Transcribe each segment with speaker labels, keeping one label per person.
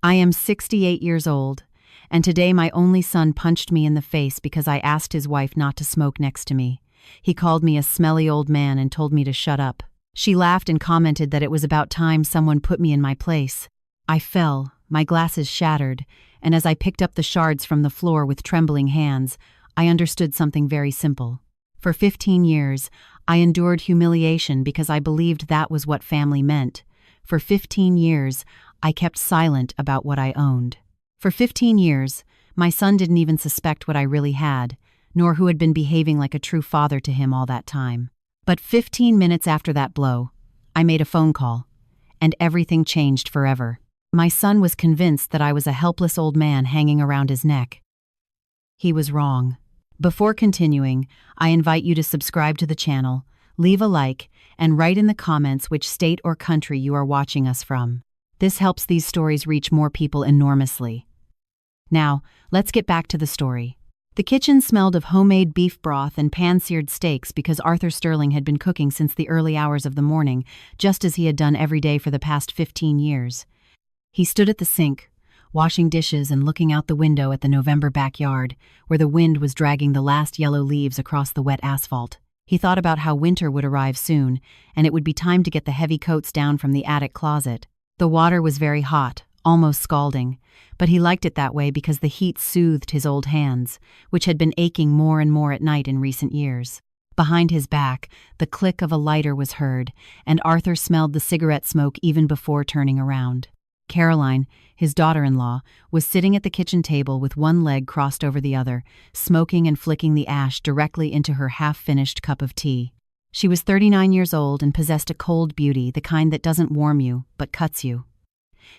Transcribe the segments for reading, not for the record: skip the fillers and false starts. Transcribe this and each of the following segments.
Speaker 1: I am 68 years old, and today my only son punched me in the face because I asked his wife not to smoke next to me. He called me a smelly old man and told me to shut up. She laughed and commented that it was about time someone put me in my place. I fell, my glasses shattered, and as I picked up the shards from the floor with trembling hands, I understood something very simple. For 15 years, I endured humiliation because I believed that was what family meant. For 15 years, I kept silent about what I owned. For 15 years, my son didn't even suspect what I really had, nor who had been behaving like a true father to him all that time. But 15 minutes after that blow, I made a phone call, and everything changed forever. My son was convinced that I was a helpless old man hanging around his neck. He was wrong. Before continuing, I invite you to subscribe to the channel, leave a like, and write in the comments which state or country you are watching us from. This helps these stories reach more people enormously. Now, let's get back to the story. The kitchen smelled of homemade beef broth and pan-seared steaks because Arthur Sterling had been cooking since the early hours of the morning, just as he had done every day for the past 15 years. He stood at the sink, washing dishes and looking out the window at the November backyard, where the wind was dragging the last yellow leaves across the wet asphalt. He thought about how winter would arrive soon, and it would be time to get the heavy coats down from the attic closet. The water was very hot, almost scalding, but he liked it that way because the heat soothed his old hands, which had been aching more and more at night in recent years. Behind his back, the click of a lighter was heard, and Arthur smelled the cigarette smoke even before turning around. Caroline, his daughter-in-law, was sitting at the kitchen table with one leg crossed over the other, smoking and flicking the ash directly into her half-finished cup of tea. She was 39 years old and possessed a cold beauty, the kind that doesn't warm you, but cuts you.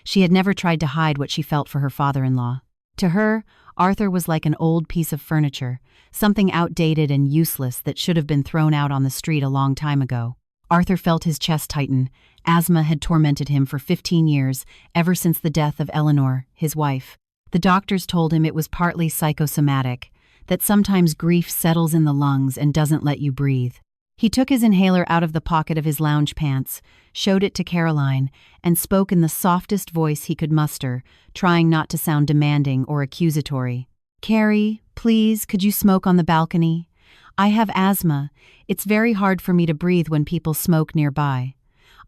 Speaker 1: She had never tried to hide what she felt for her father-in-law. To her, Arthur was like an old piece of furniture, something outdated and useless that should have been thrown out on the street a long time ago. Arthur felt his chest tighten. Asthma had tormented him for 15 years, ever since the death of Eleanor, his wife. The doctors told him it was partly psychosomatic, that sometimes grief settles in the lungs and doesn't let you breathe. He took his inhaler out of the pocket of his lounge pants, showed it to Caroline, and spoke in the softest voice he could muster, trying not to sound demanding or accusatory. "Carrie, please, could you smoke on the balcony? I have asthma. It's very hard for me to breathe when people smoke nearby.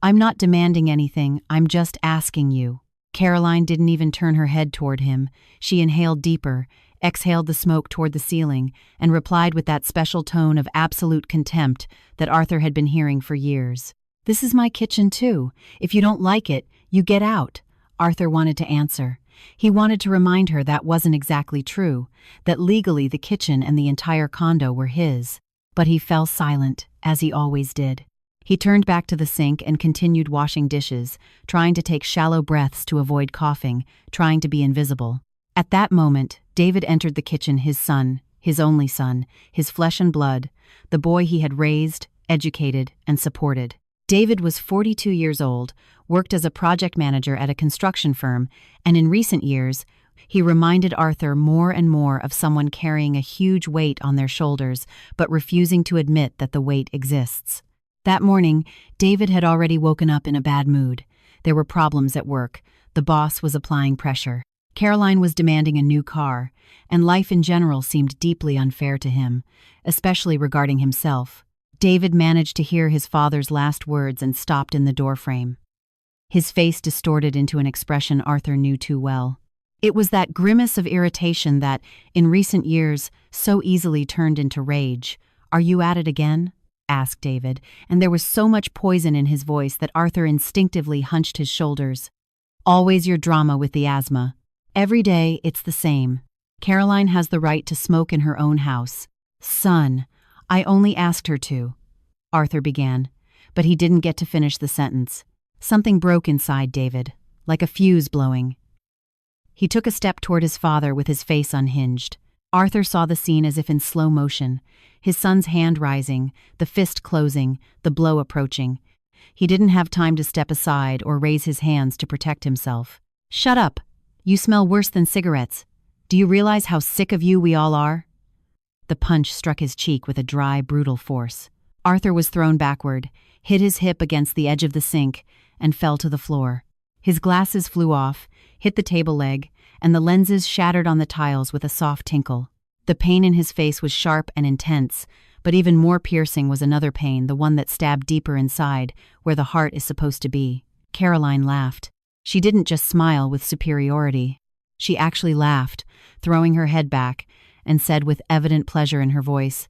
Speaker 1: I'm not demanding anything, I'm just asking you." Caroline didn't even turn her head toward him. She inhaled deeper, exhaled the smoke toward the ceiling, and replied with that special tone of absolute contempt that Arthur had been hearing for years. "This is my kitchen too. If you don't like it, you get out." Arthur wanted to answer. He wanted to remind her that wasn't exactly true, that legally the kitchen and the entire condo were his. But he fell silent, as he always did. He turned back to the sink and continued washing dishes, trying to take shallow breaths to avoid coughing, trying to be invisible. At that moment, David entered the kitchen, his son, his only son, his flesh and blood, the boy he had raised, educated, and supported. David was 42 years old, worked as a project manager at a construction firm, and in recent years, he reminded Arthur more and more of someone carrying a huge weight on their shoulders, but refusing to admit that the weight exists. That morning, David had already woken up in a bad mood. There were problems at work. The boss was applying pressure. Caroline was demanding a new car, and life in general seemed deeply unfair to him, especially regarding himself. David managed to hear his father's last words and stopped in the doorframe. His face distorted into an expression Arthur knew too well. It was that grimace of irritation that, in recent years, so easily turned into rage. "Are you at it again?" asked David, and there was so much poison in his voice that Arthur instinctively hunched his shoulders. "Always your drama with the asthma. Every day, it's the same. Caroline has the right to smoke in her own house." "Son, I only asked her to," Arthur began, but he didn't get to finish the sentence. Something broke inside David, like a fuse blowing. He took a step toward his father with his face unhinged. Arthur saw the scene as if in slow motion, his son's hand rising, the fist closing, the blow approaching. He didn't have time to step aside or raise his hands to protect himself. "Shut up! You smell worse than cigarettes. Do you realize how sick of you we all are?" The punch struck his cheek with a dry, brutal force. Arthur was thrown backward, hit his hip against the edge of the sink, and fell to the floor. His glasses flew off, hit the table leg, and the lenses shattered on the tiles with a soft tinkle. The pain in his face was sharp and intense, but even more piercing was another pain, the one that stabbed deeper inside, where the heart is supposed to be. Caroline laughed. She didn't just smile with superiority. She actually laughed, throwing her head back, and said with evident pleasure in her voice,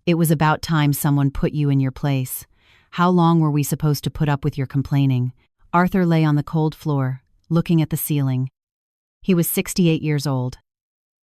Speaker 1: "It was about time someone put you in your place. How long were we supposed to put up with your complaining?" Arthur lay on the cold floor, looking at the ceiling. He was 68 years old.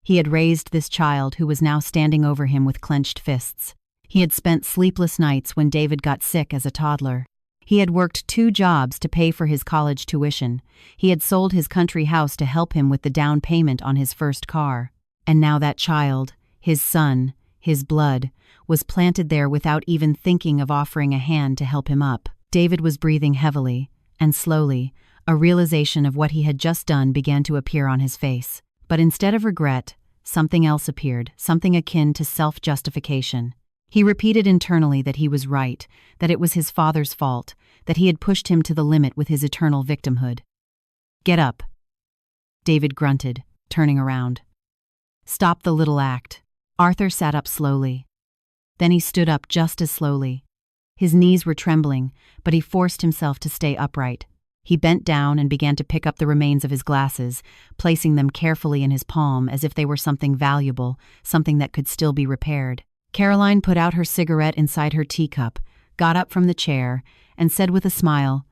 Speaker 1: He had raised this child who was now standing over him with clenched fists. He had spent sleepless nights when David got sick as a toddler. He had worked 2 jobs to pay for his college tuition. He had sold his country house to help him with the down payment on his first car. And now that child, his son, his blood, was planted there without even thinking of offering a hand to help him up. David was breathing heavily, and slowly, a realization of what he had just done began to appear on his face. But instead of regret, something else appeared, something akin to self-justification. He repeated internally that he was right, that it was his father's fault, that he had pushed him to the limit with his eternal victimhood. "Get up," David grunted, turning around. "Stop the little act." Arthur sat up slowly. Then he stood up just as slowly. His knees were trembling, but he forced himself to stay upright. He bent down and began to pick up the remains of his glasses, placing them carefully in his palm as if they were something valuable, something that could still be repaired. Caroline put out her cigarette inside her teacup, got up from the chair, and said with a smile,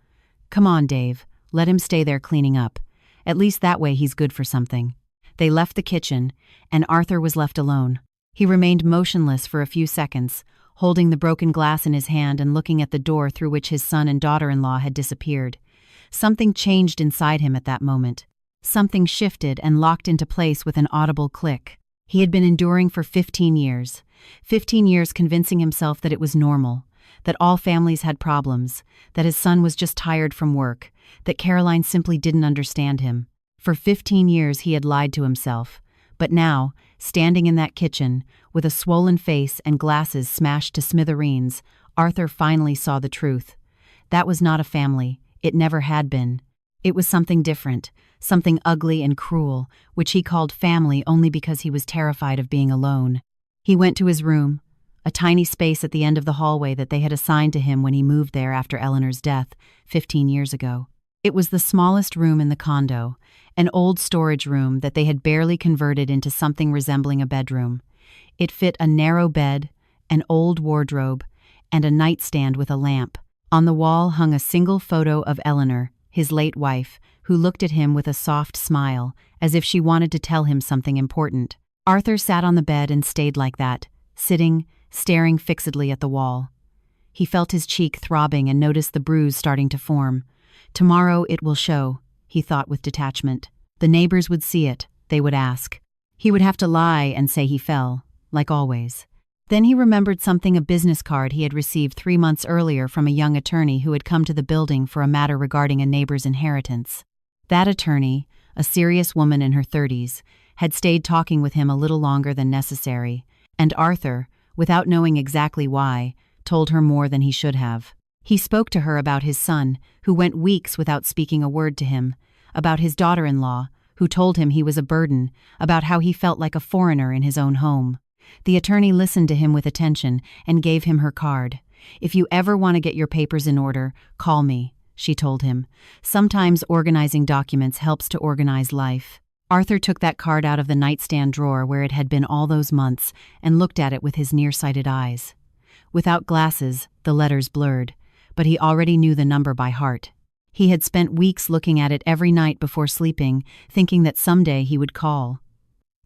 Speaker 1: "Come on, Dave, let him stay there cleaning up. At least that way he's good for something." They left the kitchen, and Arthur was left alone. He remained motionless for a few seconds, holding the broken glass in his hand and looking at the door through which his son and daughter-in-law had disappeared. Something changed inside him at that moment. Something shifted and locked into place with an audible click. He had been enduring for 15 years. 15 years convincing himself that it was normal, that all families had problems, that his son was just tired from work, that Caroline simply didn't understand him. For 15 years he had lied to himself. But now, standing in that kitchen, with a swollen face and glasses smashed to smithereens, Arthur finally saw the truth. That was not a family. It never had been. It was something different, something ugly and cruel, which he called family only because he was terrified of being alone. He went to his room, a tiny space at the end of the hallway that they had assigned to him when he moved there after Eleanor's death 15 years ago. It was the smallest room in the condo, an old storage room that they had barely converted into something resembling a bedroom. It fit a narrow bed, an old wardrobe, and a nightstand with a lamp. On the wall hung a single photo of Eleanor, his late wife, who looked at him with a soft smile, as if she wanted to tell him something important. Arthur sat on the bed and stayed like that, sitting, staring fixedly at the wall. He felt his cheek throbbing and noticed the bruise starting to form. Tomorrow it will show, he thought with detachment. The neighbors would see it, they would ask. He would have to lie and say he fell, like always. Then he remembered something, a business card he had received 3 months earlier from a young attorney who had come to the building for a matter regarding a neighbor's inheritance. That attorney, a serious woman in her 30s, had stayed talking with him a little longer than necessary, and Arthur, without knowing exactly why, told her more than he should have. He spoke to her about his son, who went weeks without speaking a word to him, about his daughter-in-law, who told him he was a burden, about how he felt like a foreigner in his own home. The attorney listened to him with attention and gave him her card. "If you ever want to get your papers in order, call me," she told him. "Sometimes organizing documents helps to organize life." Arthur took that card out of the nightstand drawer where it had been all those months and looked at it with his nearsighted eyes. Without glasses, the letters blurred, but he already knew the number by heart. He had spent weeks looking at it every night before sleeping, thinking that someday he would call.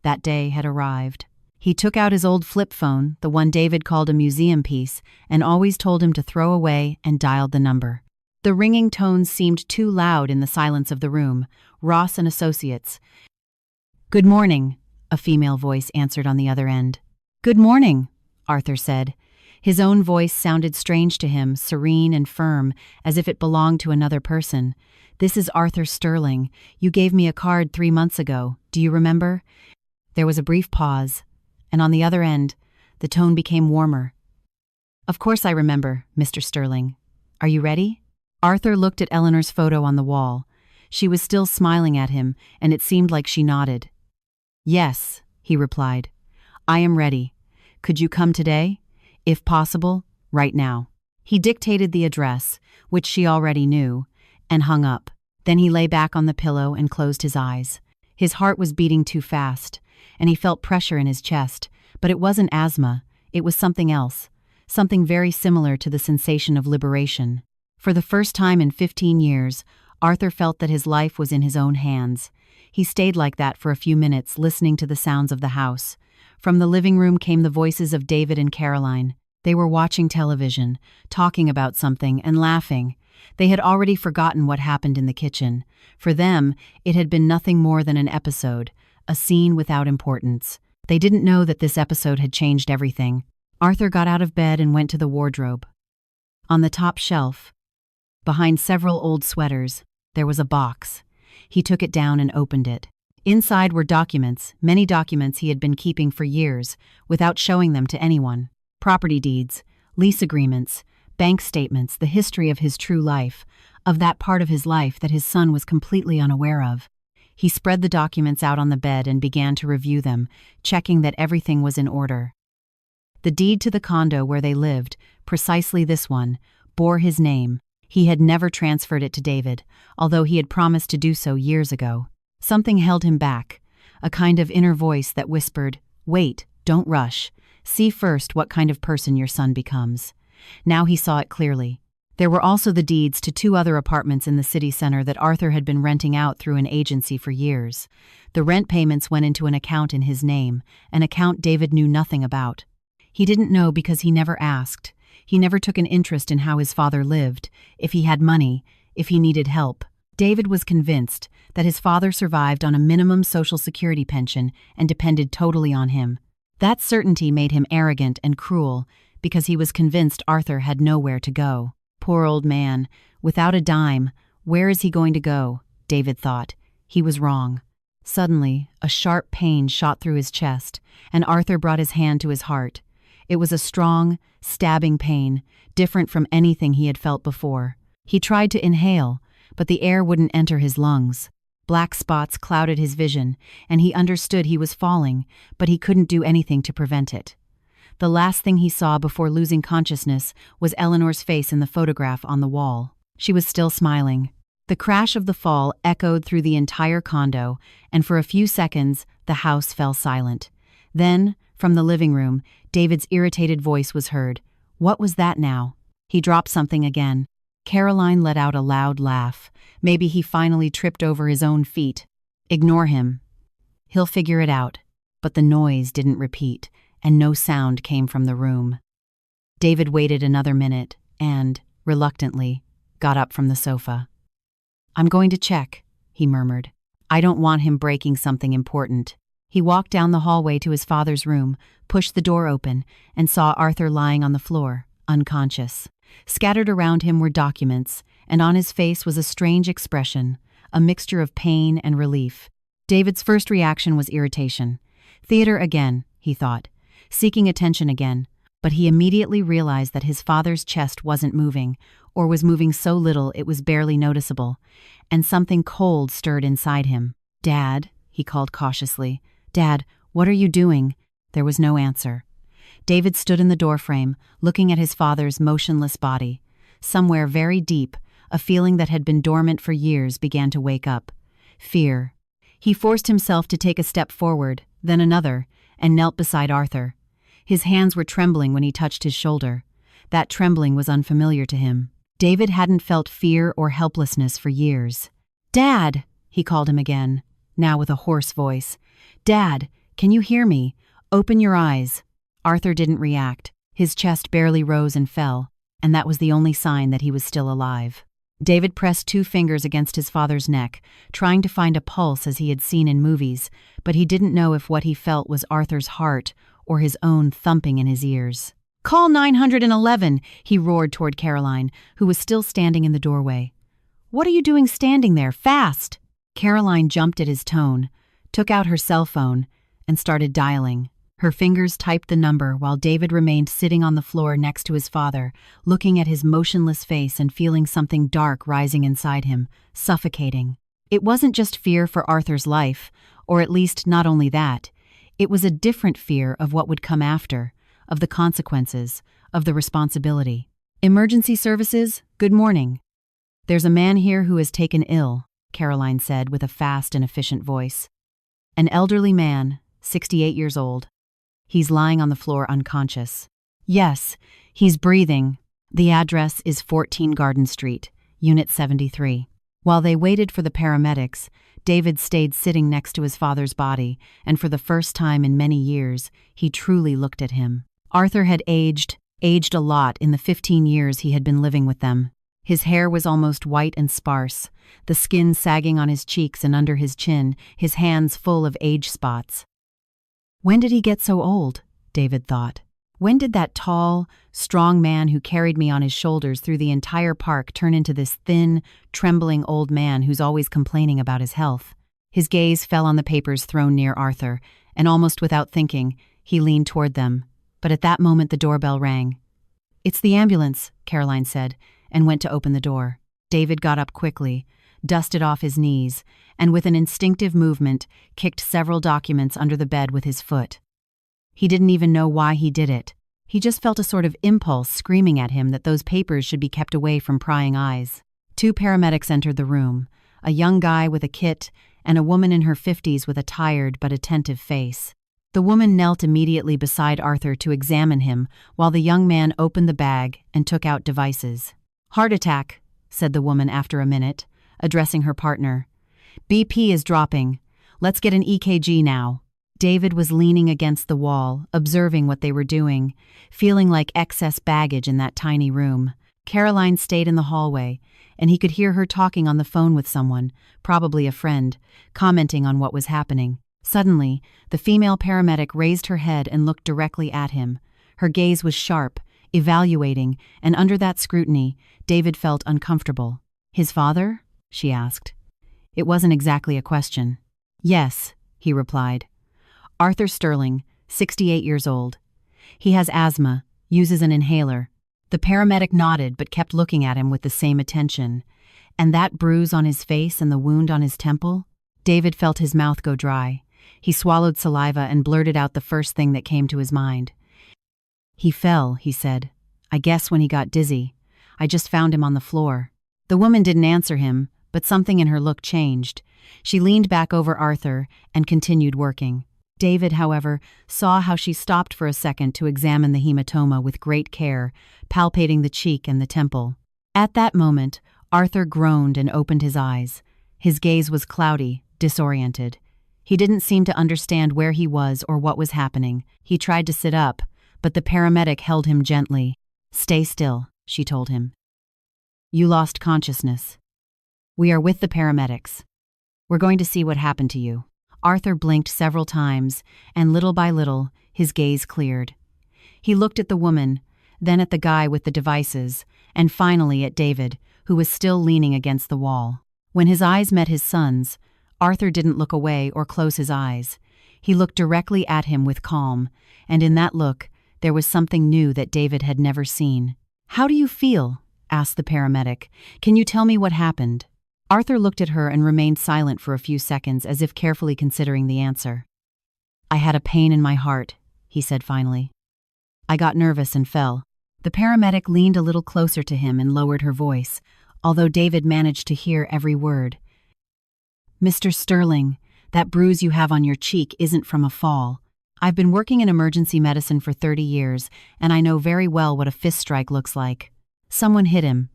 Speaker 1: That day had arrived. He took out his old flip phone, the one David called a museum piece, and always told him to throw away, and dialed the number. The ringing tones seemed too loud in the silence of the room. Ross and Associates. "Good morning," a female voice answered on the other end. "Good morning," Arthur said. His own voice sounded strange to him, serene and firm, as if it belonged to another person. "This is Arthur Sterling. You gave me a card 3 months ago. Do you remember?" There was a brief pause, and on the other end, the tone became warmer. "Of course I remember, Mr. Sterling. Are you ready?" Arthur looked at Eleanor's photo on the wall. She was still smiling at him, and it seemed like she nodded. "Yes," he replied. "I am ready. Could you come today? If possible, right now." He dictated the address, which she already knew, and hung up. Then he lay back on the pillow and closed his eyes. His heart was beating too fast, and he felt pressure in his chest, but it wasn't asthma, it was something else, something very similar to the sensation of liberation. For the first time in 15 years, Arthur felt that his life was in his own hands. He stayed like that for a few minutes, listening to the sounds of the house. From the living room came the voices of David and Caroline. They were watching television, talking about something, and laughing. They had already forgotten what happened in the kitchen. For them, it had been nothing more than an episode, a scene without importance. They didn't know that this episode had changed everything. Arthur got out of bed and went to the wardrobe. On the top shelf, behind several old sweaters, there was a box. He took it down and opened it. Inside were documents, many documents he had been keeping for years, without showing them to anyone. Property deeds, lease agreements, bank statements, the history of his true life, of that part of his life that his son was completely unaware of. He spread the documents out on the bed and began to review them, checking that everything was in order. The deed to the condo where they lived, precisely this one, bore his name. He had never transferred it to David, although he had promised to do so years ago. Something held him back, a kind of inner voice that whispered, "Wait, don't rush. See first what kind of person your son becomes." Now he saw it clearly. There were also the deeds to 2 other apartments in the city center that Arthur had been renting out through an agency for years. The rent payments went into an account in his name, an account David knew nothing about. He didn't know because he never asked. He never took an interest in how his father lived, if he had money, if he needed help. David was convinced that his father survived on a minimum Social Security pension and depended totally on him. That certainty made him arrogant and cruel, because he was convinced Arthur had nowhere to go. Poor old man, without a dime, where is he going to go? David thought. He was wrong. Suddenly, a sharp pain shot through his chest, and Arthur brought his hand to his heart. It was a strong, stabbing pain, different from anything he had felt before. He tried to inhale, but the air wouldn't enter his lungs. Black spots clouded his vision, and he understood he was falling, but he couldn't do anything to prevent it. The last thing he saw before losing consciousness was Eleanor's face in the photograph on the wall. She was still smiling. The crash of the fall echoed through the entire condo, and for a few seconds, the house fell silent. Then, from the living room, David's irritated voice was heard. What was that now? He dropped something again. Caroline let out a loud laugh. Maybe he finally tripped over his own feet. Ignore him. He'll figure it out. But the noise didn't repeat, and no sound came from the room. David waited another minute and, reluctantly, got up from the sofa. "I'm going to check," he murmured. "I don't want him breaking something important." He walked down the hallway to his father's room, pushed the door open, and saw Arthur lying on the floor, unconscious. Scattered around him were documents, and on his face was a strange expression, a mixture of pain and relief. David's first reaction was irritation. Theater again, he thought, seeking attention again, but he immediately realized that his father's chest wasn't moving, or was moving so little it was barely noticeable, and something cold stirred inside him. "Dad," he called cautiously. "Dad, what are you doing?" There was no answer. David stood in the doorframe, looking at his father's motionless body. Somewhere very deep, a feeling that had been dormant for years began to wake up. Fear. He forced himself to take a step forward, then another, and knelt beside Arthur. His hands were trembling when he touched his shoulder. That trembling was unfamiliar to him. David hadn't felt fear or helplessness for years. "Dad!" he called him again, now with a hoarse voice. "Dad, can you hear me? Open your eyes." Arthur didn't react. His chest barely rose and fell, and that was the only sign that he was still alive. David pressed 2 fingers against his father's neck, trying to find a pulse as he had seen in movies, but he didn't know if what he felt was Arthur's heart or his own thumping in his ears. "Call 911, he roared toward Caroline, who was still standing in the doorway. "What are you doing standing there? Fast!" Caroline jumped at his tone, took out her cell phone, and started dialing. Her fingers typed the number while David remained sitting on the floor next to his father, looking at his motionless face and feeling something dark rising inside him, suffocating. It wasn't just fear for Arthur's life, or at least not only that. It was a different fear of what would come after, of the consequences, of the responsibility. "Emergency services, good morning. There's a man here who is taken ill," Caroline said with a fast and efficient voice. "An elderly man, 68 years old. He's lying on the floor unconscious." "Yes, he's breathing. The address is 14 Garden Street, Unit 73. While they waited for the paramedics, David stayed sitting next to his father's body, and for the first time in many years, he truly looked at him. Arthur had aged a lot in the 15 years he had been living with them. His hair was almost white and sparse, the skin sagging on his cheeks and under his chin, his hands full of age spots. When did he get so old? David thought. When did that tall, strong man who carried me on his shoulders through the entire park turn into this thin, trembling old man who's always complaining about his health? His gaze fell on the papers thrown near Arthur, and almost without thinking, he leaned toward them. But at that moment the doorbell rang. "It's the ambulance," Caroline said, and went to open the door. David got up quickly, dusted off his knees, and with an instinctive movement, kicked several documents under the bed with his foot. He didn't even know why he did it. He just felt a sort of impulse screaming at him that those papers should be kept away from prying eyes. 2 paramedics entered the room, a young guy with a kit and a woman in her 50s with a tired but attentive face. The woman knelt immediately beside Arthur to examine him while the young man opened the bag and took out devices. "Heart attack," said the woman after a minute, addressing her partner. "BP is dropping. Let's get an EKG now." David was leaning against the wall, observing what they were doing, feeling like excess baggage in that tiny room. Caroline stayed in the hallway, and he could hear her talking on the phone with someone, probably a friend, commenting on what was happening. Suddenly, the female paramedic raised her head and looked directly at him. Her gaze was sharp, evaluating, and under that scrutiny, David felt uncomfortable. "His father?" she asked. It wasn't exactly a question. "Yes," he replied. "Arthur Sterling, 68 years old. He has asthma, uses an inhaler." The paramedic nodded but kept looking at him with the same attention. "And that bruise on his face and the wound on his temple?" David felt his mouth go dry. He swallowed saliva and blurted out the first thing that came to his mind. "He fell," he said. "I guess when he got dizzy. I just found him on the floor." The woman didn't answer him, but something in her look changed. She leaned back over Arthur and continued working. David, however, saw how she stopped for a second to examine the hematoma with great care, palpating the cheek and the temple. At that moment, Arthur groaned and opened his eyes. His gaze was cloudy, disoriented. He didn't seem to understand where he was or what was happening. He tried to sit up, but the paramedic held him gently. "Stay still," she told him. "You lost consciousness. We are with the paramedics. We're going to see what happened to you." Arthur blinked several times, and little by little, his gaze cleared. He looked at the woman, then at the guy with the devices, and finally at David, who was still leaning against the wall. When his eyes met his son's, Arthur didn't look away or close his eyes. He looked directly at him with calm, and in that look, there was something new that David had never seen. "How do you feel?" asked the paramedic. "Can you tell me what happened?" Arthur looked at her and remained silent for a few seconds as if carefully considering the answer. "I had a pain in my heart," he said finally. "I got nervous and fell." The paramedic leaned a little closer to him and lowered her voice, although David managed to hear every word. "Mr. Sterling, that bruise you have on your cheek isn't from a fall. I've been working in emergency medicine for 30 years, and I know very well what a fist strike looks like. Someone hit him."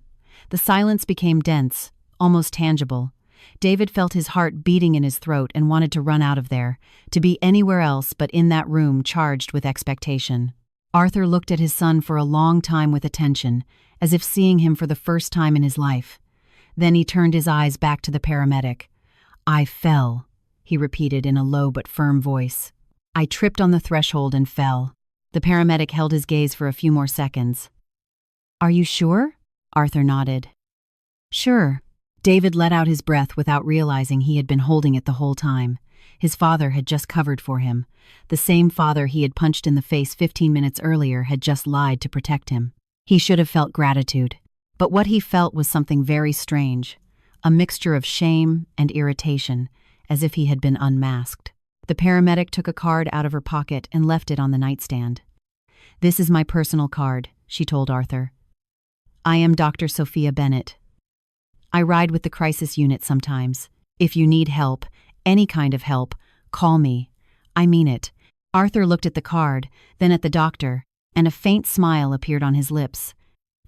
Speaker 1: The silence became dense, almost tangible. David felt his heart beating in his throat and wanted to run out of there, to be anywhere else but in that room charged with expectation. Arthur looked at his son for a long time with attention, as if seeing him for the first time in his life. Then he turned his eyes back to the paramedic. "I fell," he repeated in a low but firm voice. "I tripped on the threshold and fell." The paramedic held his gaze for a few more seconds. "Are you sure?" Arthur nodded. "Sure." David let out his breath without realizing he had been holding it the whole time. His father had just covered for him. The same father he had punched in the face 15 minutes earlier had just lied to protect him. He should have felt gratitude. But what he felt was something very strange. a mixture of shame and irritation, as if he had been unmasked. The paramedic took a card out of her pocket and left it on the nightstand. "This is my personal card," she told Arthur. "I am Dr. Sophia Bennett. I ride with the crisis unit sometimes. If you need help, any kind of help, call me. I mean it." Arthur looked at the card, then at the doctor, and a faint smile appeared on his lips.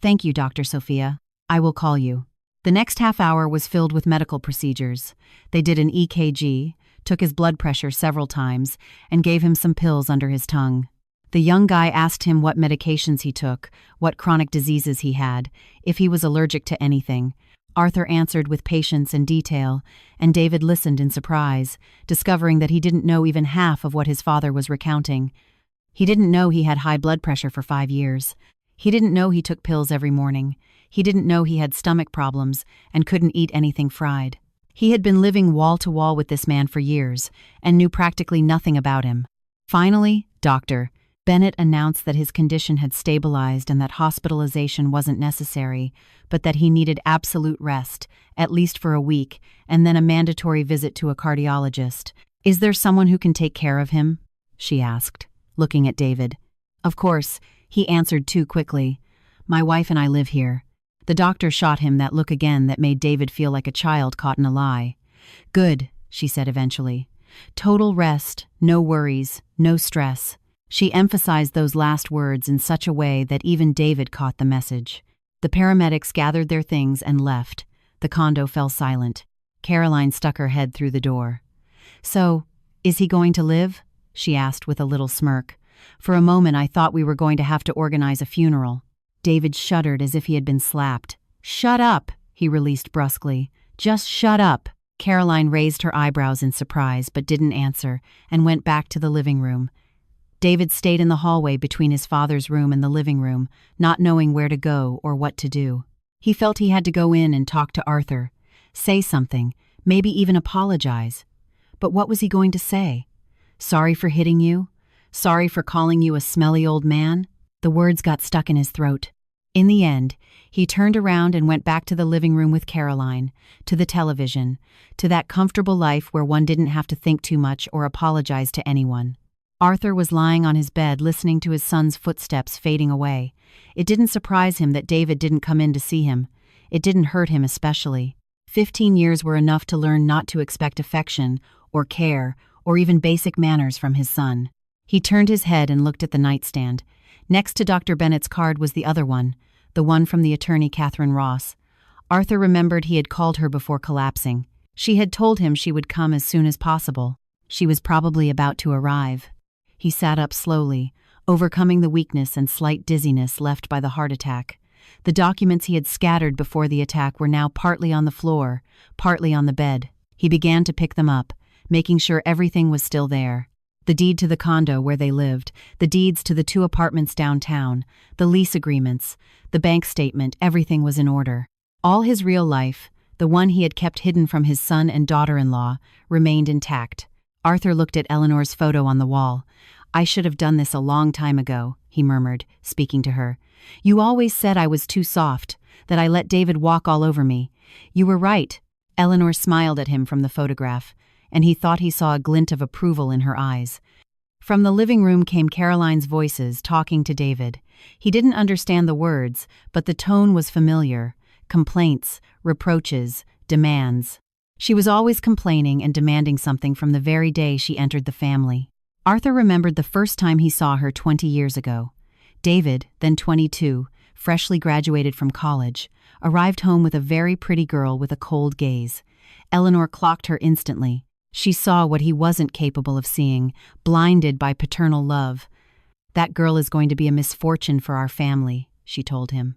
Speaker 1: "Thank you, Dr. Sophia. I will call you." The next half hour was filled with medical procedures. They did an EKG, took his blood pressure several times, and gave him some pills under his tongue. The young guy asked him what medications he took, what chronic diseases he had, if he was allergic to anything. Arthur answered with patience and detail, and David listened in surprise, discovering that he didn't know even half of what his father was recounting. He didn't know he had high blood pressure for 5 years. He didn't know he took pills every morning. He didn't know he had stomach problems and couldn't eat anything fried. He had been living wall to wall with this man for years and knew practically nothing about him. Finally, Dr. Bennett announced that his condition had stabilized and that hospitalization wasn't necessary, but that he needed absolute rest, at least for a week, and then a mandatory visit to a cardiologist. "Is there someone who can take care of him?" she asked, looking at David. "Of course," he answered too quickly. "My wife and I live here." The doctor shot him that look again that made David feel like a child caught in a lie. "Good," she said eventually. "Total rest, no worries, no stress." She emphasized those last words in such a way that even David caught the message. The paramedics gathered their things and left. The condo fell silent. Caroline stuck her head through the door. "So, is he going to live?" she asked with a little smirk. "For a moment I thought we were going to have to organize a funeral." David shuddered as if he had been slapped. "Shut up," he released brusquely. "Just shut up." Caroline raised her eyebrows in surprise but didn't answer and went back to the living room. David stayed in the hallway between his father's room and the living room, not knowing where to go or what to do. He felt he had to go in and talk to Arthur, say something, maybe even apologize. But what was he going to say? "Sorry for hitting you? Sorry for calling you a smelly old man?" The words got stuck in his throat. In the end, he turned around and went back to the living room with Caroline, to the television, to that comfortable life where one didn't have to think too much or apologize to anyone. Arthur was lying on his bed listening to his son's footsteps fading away. It didn't surprise him that David didn't come in to see him. It didn't hurt him especially. 15 years were enough to learn not to expect affection or care or even basic manners from his son. He turned his head and looked at the nightstand. Next to Dr. Bennett's card was the other one, the one from the attorney Catherine Ross. Arthur remembered he had called her before collapsing. She had told him she would come as soon as possible. She was probably about to arrive. He sat up slowly, overcoming the weakness and slight dizziness left by the heart attack. The documents he had scattered before the attack were now partly on the floor, partly on the bed. He began to pick them up, making sure everything was still there. The deed to the condo where they lived, the deeds to the 2 apartments downtown, the lease agreements, the bank statement, everything was in order. All his real life, the one he had kept hidden from his son and daughter-in-law, remained intact. Arthur looked at Eleanor's photo on the wall. "I should have done this a long time ago," he murmured, speaking to her. "You always said I was too soft, that I let David walk all over me. You were right." Eleanor smiled at him from the photograph, and he thought he saw a glint of approval in her eyes. From the living room came Caroline's voices talking to David. He didn't understand the words, but the tone was familiar. Complaints, reproaches, demands. She was always complaining and demanding something from the very day she entered the family. Arthur remembered the first time he saw her 20 years ago. David, then 22, freshly graduated from college, arrived home with a very pretty girl with a cold gaze. Eleanor clocked her instantly. She saw what he wasn't capable of seeing, blinded by paternal love. "That girl is going to be a misfortune for our family," she told him.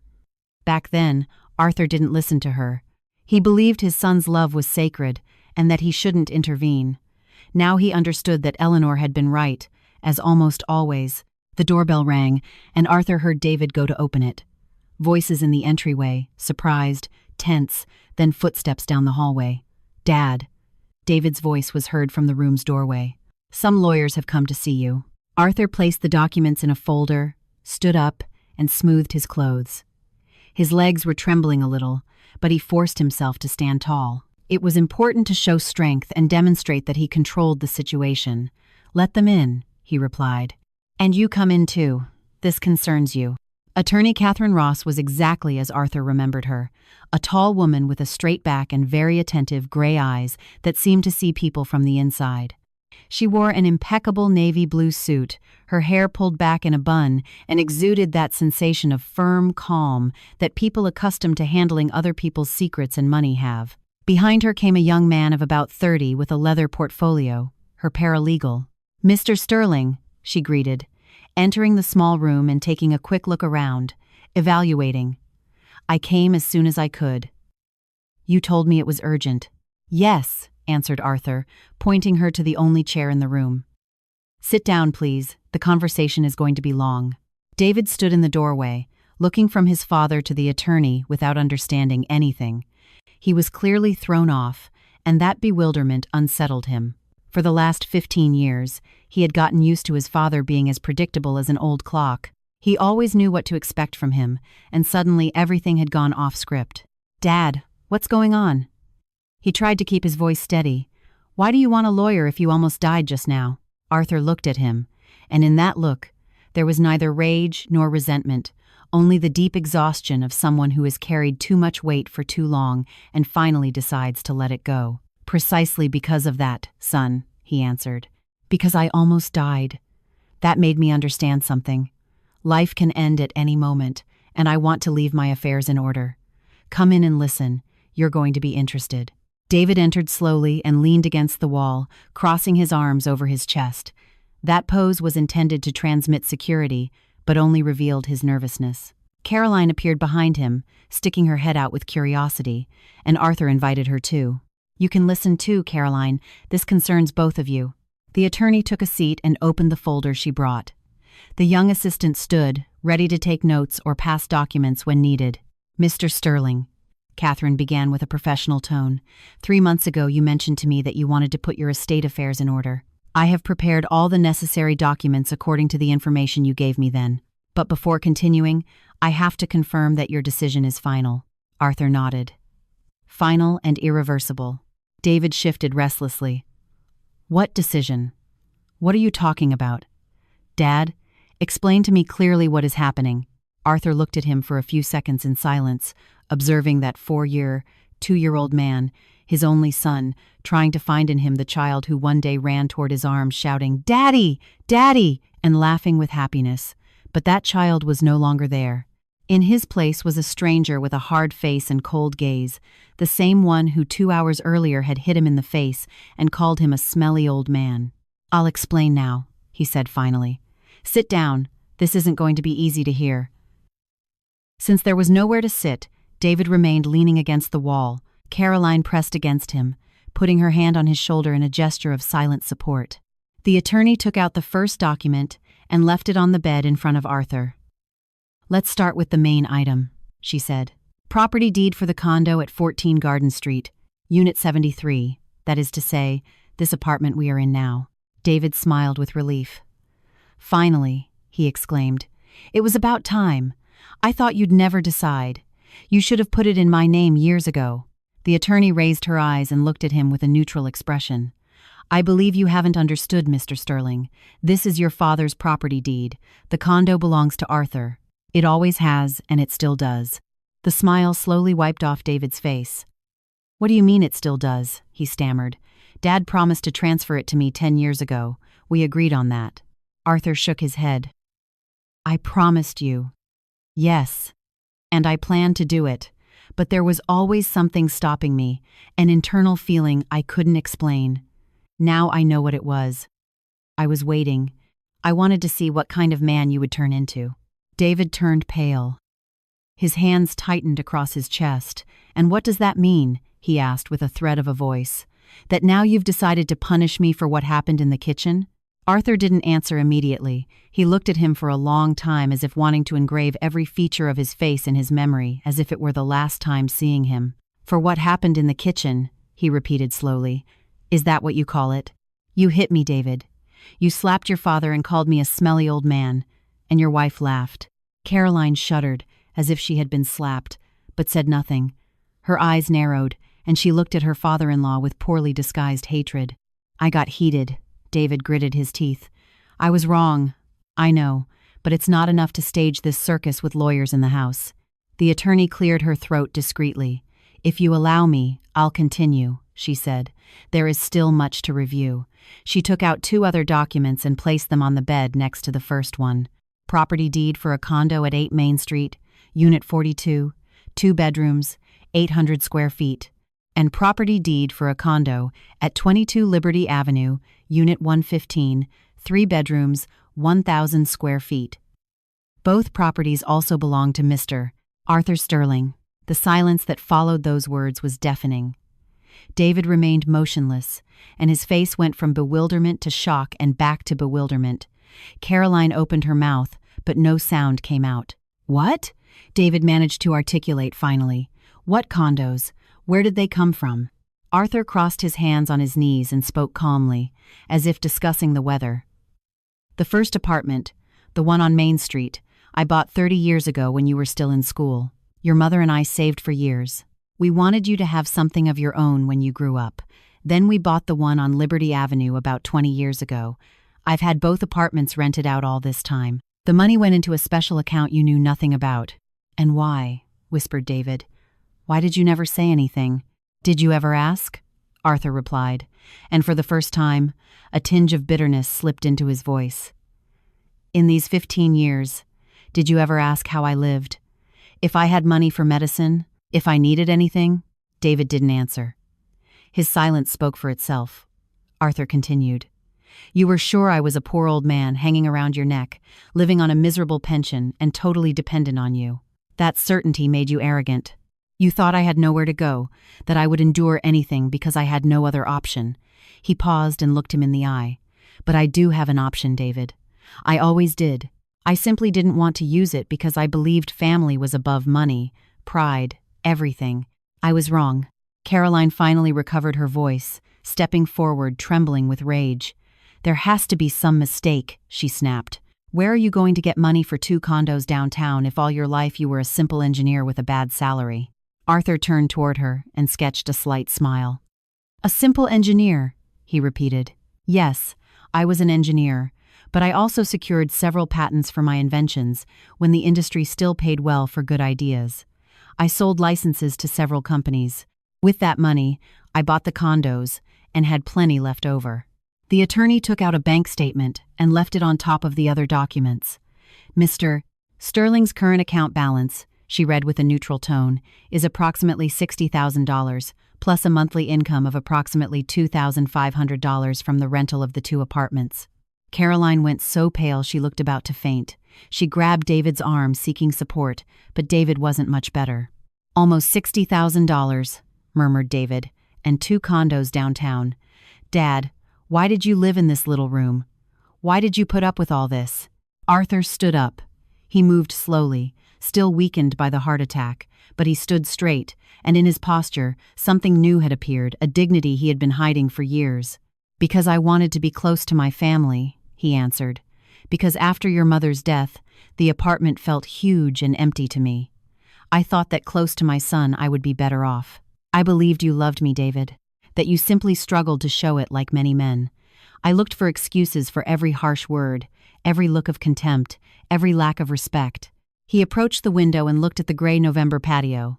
Speaker 1: Back then, Arthur didn't listen to her. He believed his son's love was sacred and that he shouldn't intervene. Now he understood that Eleanor had been right, as almost always. The doorbell rang, and Arthur heard David go to open it. Voices in the entryway, surprised, tense, then footsteps down the hallway. "Dad." David's voice was heard from the room's doorway. "Some lawyers have come to see you." Arthur placed the documents in a folder, stood up, and smoothed his clothes. His legs were trembling a little, but he forced himself to stand tall. It was important to show strength and demonstrate that he controlled the situation. "Let them in," he replied. "And you come in too. This concerns you." Attorney Catherine Ross was exactly as Arthur remembered her, a tall woman with a straight back and very attentive gray eyes that seemed to see people from the inside. She wore an impeccable navy blue suit, her hair pulled back in a bun, and exuded that sensation of firm calm that people accustomed to handling other people's secrets and money have. Behind her came a young man of about 30 with a leather portfolio, her paralegal. "Mr. Sterling," she greeted, entering the small room and taking a quick look around, evaluating. "I came as soon as I could." "You told me it was urgent." "Yes," answered Arthur, pointing her to the only chair in the room. "Sit down, please. The conversation is going to be long." David stood in the doorway, looking from his father to the attorney without understanding anything. He was clearly thrown off, and that bewilderment unsettled him. For the last 15 years, he had gotten used to his father being as predictable as an old clock. He always knew what to expect from him, and suddenly everything had gone off script. "Dad, what's going on?" He tried to keep his voice steady. "Why do you want a lawyer if you almost died just now?" Arthur looked at him, and in that look, there was neither rage nor resentment, only the deep exhaustion of someone who has carried too much weight for too long and finally decides to let it go. "Precisely because of that, son," he answered. "Because I almost died. That made me understand something. Life can end at any moment, and I want to leave my affairs in order. Come in and listen. You're going to be interested." David entered slowly and leaned against the wall, crossing his arms over his chest. That pose was intended to transmit security, but only revealed his nervousness. Caroline appeared behind him, sticking her head out with curiosity, and Arthur invited her too. "You can listen too, Caroline. This concerns both of you." The attorney took a seat and opened the folder she brought. The young assistant stood, ready to take notes or pass documents when needed. "Mr. Sterling," Catherine began with a professional tone, "3 months ago you mentioned to me that you wanted to put your estate affairs in order. I have prepared all the necessary documents according to the information you gave me then. But before continuing, I have to confirm that your decision is final." Arthur nodded. "Final and irreversible." David shifted restlessly. "What decision? What are you talking about? Dad, explain to me clearly what is happening." Arthur looked at him for a few seconds in silence, observing that 2-year-old man, his only son, trying to find in him the child who one day ran toward his arms shouting, "Daddy! Daddy!" and laughing with happiness. But that child was no longer there. In his place was a stranger with a hard face and cold gaze, the same one who 2 hours earlier had hit him in the face and called him a smelly old man. "I'll explain now," he said finally. "Sit down. This isn't going to be easy to hear." Since there was nowhere to sit, David remained leaning against the wall. Caroline pressed against him, putting her hand on his shoulder in a gesture of silent support. The attorney took out the first document and left it on the bed in front of Arthur. "Let's start with the main item," she said. "Property deed for the condo at 14 Garden Street, Unit 73, that is to say, this apartment we are in now." David smiled with relief. "Finally," he exclaimed. "It was about time. I thought you'd never decide. You should have put it in my name years ago." The attorney raised her eyes and looked at him with a neutral expression. "I believe you haven't understood, Mr. Sterling. This is your father's property deed. The condo belongs to Arthur. It always has, and it still does." The smile slowly wiped off David's face. "What do you mean it still does?" he stammered. "Dad promised to transfer it to me 10 years ago. We agreed on that." Arthur shook his head. "I promised you." "Yes, and I planned to do it, but there was always something stopping me, an internal feeling I couldn't explain. Now I know what it was. I was waiting. I wanted to see what kind of man you would turn into." David turned pale. His hands tightened across his chest. "And what does that mean?" he asked with a thread of a voice. "That now you've decided to punish me for what happened in the kitchen?" Arthur didn't answer immediately. He looked at him for a long time as if wanting to engrave every feature of his face in his memory, as if it were the last time seeing him. "For what happened in the kitchen," he repeated slowly. "Is that what you call it? You hit me, David. You slapped your father and called me a smelly old man, and your wife laughed." Caroline shuddered, as if she had been slapped, but said nothing. Her eyes narrowed, and she looked at her father-in-law with poorly disguised hatred. I got heated. David gritted his teeth. I was wrong. I know, but it's not enough to stage this circus with lawyers in the house. The attorney cleared her throat discreetly. If you allow me, I'll continue, she said. There is still much to review. She took out 2 other documents and placed them on the bed next to the first one. Property deed for a condo at 8 Main Street, Unit 42, 2 bedrooms, 800 square feet. And property deed for a condo at 22 Liberty Avenue, Unit 115, 3 bedrooms, 1,000 square feet. Both properties also belonged to Mr. Arthur Sterling. The silence that followed those words was deafening. David remained motionless, and his face went from bewilderment to shock and back to bewilderment. Caroline opened her mouth, but no sound came out. What? David managed to articulate finally. What condos? Where did they come from? Arthur crossed his hands on his knees and spoke calmly, as if discussing the weather. The first apartment, the one on Main Street, I bought 30 years ago when you were still in school. Your mother and I saved for years. We wanted you to have something of your own when you grew up. Then we bought the one on Liberty Avenue about 20 years ago. I've had both apartments rented out all this time. The money went into a special account you knew nothing about. And why? Whispered David. Why did you never say anything? Did you ever ask? Arthur replied, and for the first time, a tinge of bitterness slipped into his voice. In these 15 years, did you ever ask how I lived? If I had money for medicine? If I needed anything? David didn't answer. His silence spoke for itself. Arthur continued. You were sure I was a poor old man hanging around your neck, living on a miserable pension and totally dependent on you. That certainty made you arrogant. You thought I had nowhere to go, that I would endure anything because I had no other option. He paused and looked him in the eye. But I do have an option, David. I always did. I simply didn't want to use it because I believed family was above money, pride, everything. I was wrong. Caroline finally recovered her voice, stepping forward, trembling with rage. There has to be some mistake, she snapped. Where are you going to get money for 2 condos downtown if all your life you were a simple engineer with a bad salary? Arthur turned toward her and sketched a slight smile. A simple engineer, he repeated. Yes, I was an engineer, but I also secured several patents for my inventions when the industry still paid well for good ideas. I sold licenses to several companies. With that money, I bought the condos and had plenty left over. The attorney took out a bank statement and left it on top of the other documents. Mr. Sterling's current account balance, she read with a neutral tone, is approximately $60,000, plus a monthly income of approximately $2,500 from the rental of the 2 apartments. Caroline went so pale she looked about to faint. She grabbed David's arm, seeking support, but David wasn't much better. Almost $60,000, murmured David, and 2 condos downtown. Dad, why did you live in this little room? Why did you put up with all this? Arthur stood up. He moved slowly, still weakened by the heart attack, but he stood straight, and in his posture, something new had appeared, a dignity he had been hiding for years. Because I wanted to be close to my family, he answered. Because after your mother's death, the apartment felt huge and empty to me. I thought that close to my son I would be better off. I believed you loved me, David, that you simply struggled to show it like many men. I looked for excuses for every harsh word, every look of contempt, every lack of respect. He approached the window and looked at the gray November patio.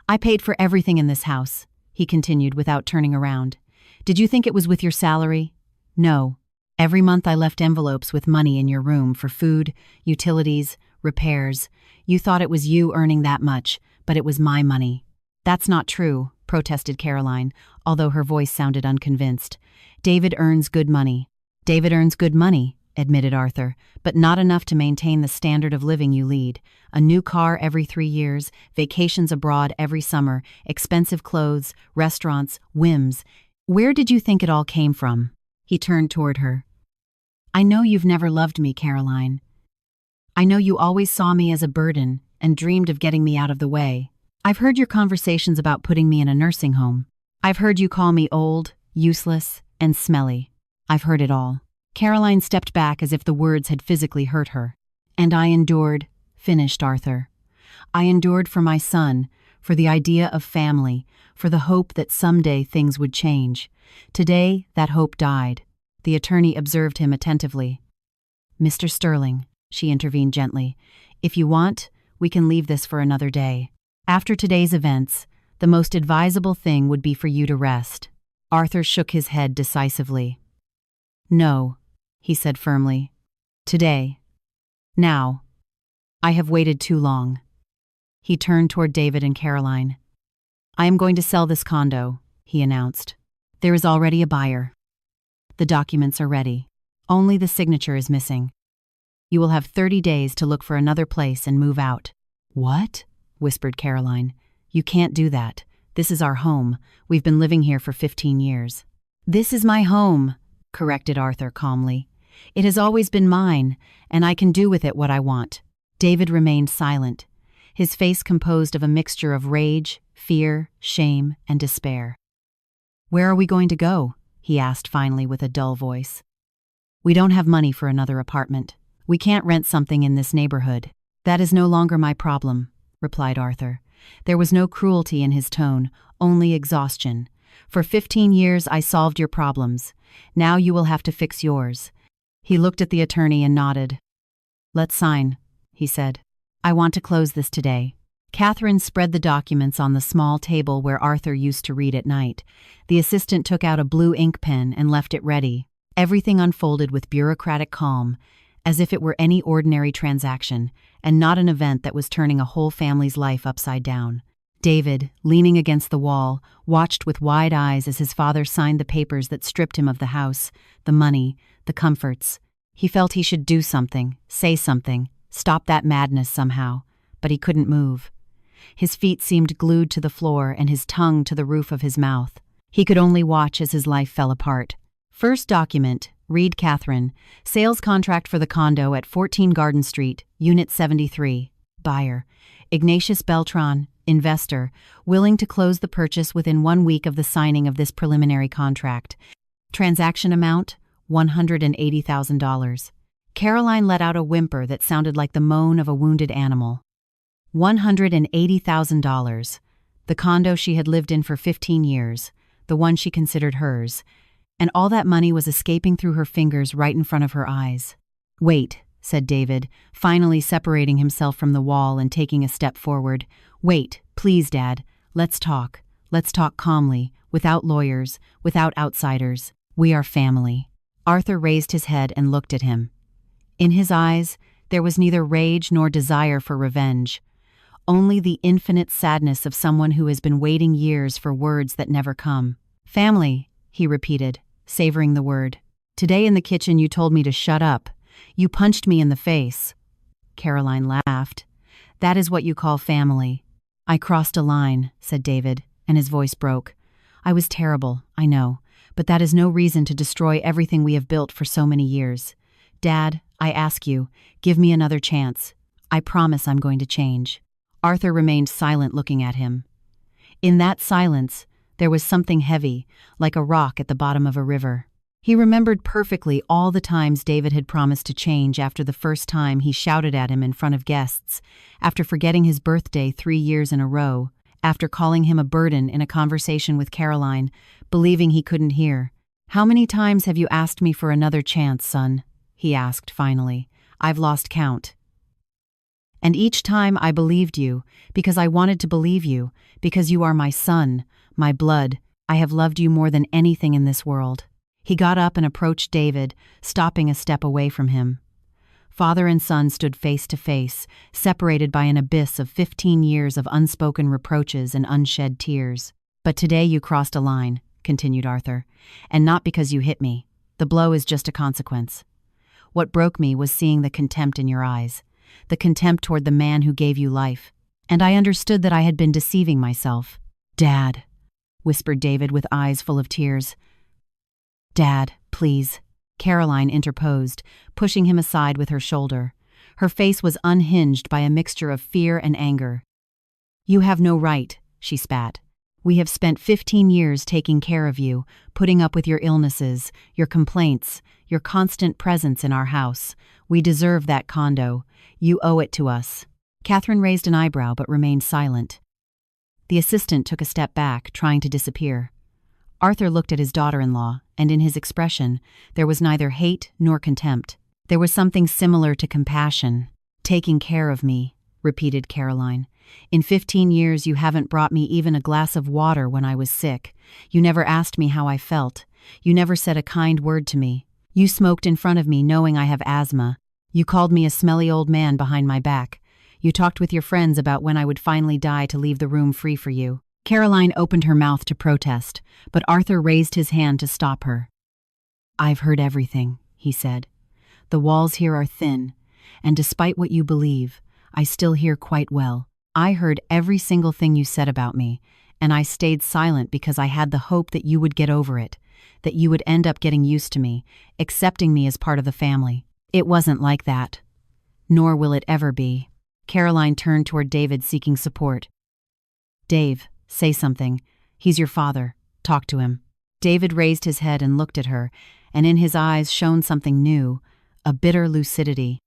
Speaker 1: I paid for everything in this house, he continued without turning around. Did you think it was with your salary? No. Every month I left envelopes with money in your room for food, utilities, repairs. You thought it was you earning that much, but it was my money. That's not true, protested Caroline, although her voice sounded unconvinced. David earns good money. David earns good money, admitted Arthur, but not enough to maintain the standard of living you lead. A new car every 3 years, vacations abroad every summer, expensive clothes, restaurants, whims. Where did you think it all came from? He turned toward her. I know you've never loved me, Caroline. I know you always saw me as a burden and dreamed of getting me out of the way. I've heard your conversations about putting me in a nursing home. I've heard you call me old, useless, and smelly. I've heard it all. Caroline stepped back as if the words had physically hurt her. And I endured, finished Arthur. I endured for my son, for the idea of family, for the hope that someday things would change. Today, that hope died. The attorney observed him attentively. Mr. Sterling, she intervened gently, if you want, we can leave this for another day. After today's events, the most advisable thing would be for you to rest. Arthur shook his head decisively. No, he said firmly. Today. Now. I have waited too long. He turned toward David and Caroline. I am going to sell this condo, he announced. There is already a buyer. The documents are ready. Only the signature is missing. You will have 30 days to look for another place and move out. What? Whispered Caroline. You can't do that. This is our home. We've been living here for 15 years. This is my home, corrected Arthur calmly. It has always been mine, and I can do with it what I want. David remained silent, his face composed of a mixture of rage, fear, shame, and despair. Where are we going to go? He asked finally with a dull voice. We don't have money for another apartment. We can't rent something in this neighborhood. That is no longer my problem, replied Arthur. There was no cruelty in his tone, only exhaustion. For 15 years I solved your problems. Now you will have to fix yours. He looked at the attorney and nodded. Let's sign, he said. I want to close this today. Catherine spread the documents on the small table where Arthur used to read at night. The assistant took out a blue ink pen and left it ready. Everything unfolded with bureaucratic calm, as if it were any ordinary transaction, and not an event that was turning a whole family's life upside down. David, leaning against the wall, watched with wide eyes as his father signed the papers that stripped him of the house, the money, the comforts. He felt he should do something, say something, stop that madness somehow, but he couldn't move. His feet seemed glued to the floor and his tongue to the roof of his mouth. He could only watch as his life fell apart. First document, read Catherine, sales contract for the condo at 14 Garden Street, Unit 73. Buyer, Ignatius Beltran, investor, willing to close the purchase within 1 week of the signing of this preliminary contract. Transaction amount, $180,000. Caroline let out a whimper that sounded like the moan of a wounded animal. $180,000. The condo she had lived in for 15 years, the one she considered hers, and all that money was escaping through her fingers right in front of her eyes. Wait, said David, finally separating himself from the wall and taking a step forward. Wait, please, Dad. Let's talk. Let's talk calmly, without lawyers, without outsiders. We are family. Arthur raised his head and looked at him. In his eyes, there was neither rage nor desire for revenge, only the infinite sadness of someone who has been waiting years for words that never come. Family, he repeated, savoring the word. Today in the kitchen you told me to shut up. You punched me in the face. Caroline laughed. That is what you call family. I crossed a line, said David, and his voice broke. I was terrible, I know, but that is no reason to destroy everything we have built for so many years. Dad, I ask you, give me another chance. I promise I'm going to change. Arthur remained silent, looking at him. In that silence, there was something heavy, like a rock at the bottom of a river. He remembered perfectly all the times David had promised to change after the first time he shouted at him in front of guests, after forgetting his birthday 3 years in a row, after calling him a burden in a conversation with Caroline, believing he couldn't hear. How many times have you asked me for another chance, son? He asked finally. I've lost count. And each time I believed you, because I wanted to believe you, because you are my son, my blood. I have loved you more than anything in this world. He got up and approached David, stopping a step away from him. Father and son stood face to face, separated by an abyss of 15 years of unspoken reproaches and unshed tears. But today you crossed a line, continued Arthur, and not because you hit me. The blow is just a consequence. What broke me was seeing the contempt in your eyes, the contempt toward the man who gave you life. And I understood that I had been deceiving myself. Dad, whispered David with eyes full of tears. Dad, please. Caroline interposed, pushing him aside with her shoulder. Her face was unhinged by a mixture of fear and anger. You have no right, she spat. We have spent 15 years taking care of you, putting up with your illnesses, your complaints, your constant presence in our house. We deserve that condo. You owe it to us. Catherine raised an eyebrow but remained silent. The assistant took a step back, trying to disappear. Arthur looked at his daughter-in-law, and in his expression, there was neither hate nor contempt. There was something similar to compassion. "Taking care of me," repeated Caroline. "In 15 years you haven't brought me even a glass of water when I was sick. You never asked me how I felt. You never said a kind word to me. You smoked in front of me knowing I have asthma. You called me a smelly old man behind my back. You talked with your friends about when I would finally die to leave the room free for you." Caroline opened her mouth to protest, but Arthur raised his hand to stop her. "I've heard everything," he said. "The walls here are thin, and despite what you believe, I still hear quite well. I heard every single thing you said about me, and I stayed silent because I had the hope that you would get over it, that you would end up getting used to me, accepting me as part of the family. It wasn't like that. Nor will it ever be." Caroline turned toward David, seeking support. "Dave, say something. He's your father. Talk to him." David raised his head and looked at her, and in his eyes shone something new, a bitter lucidity.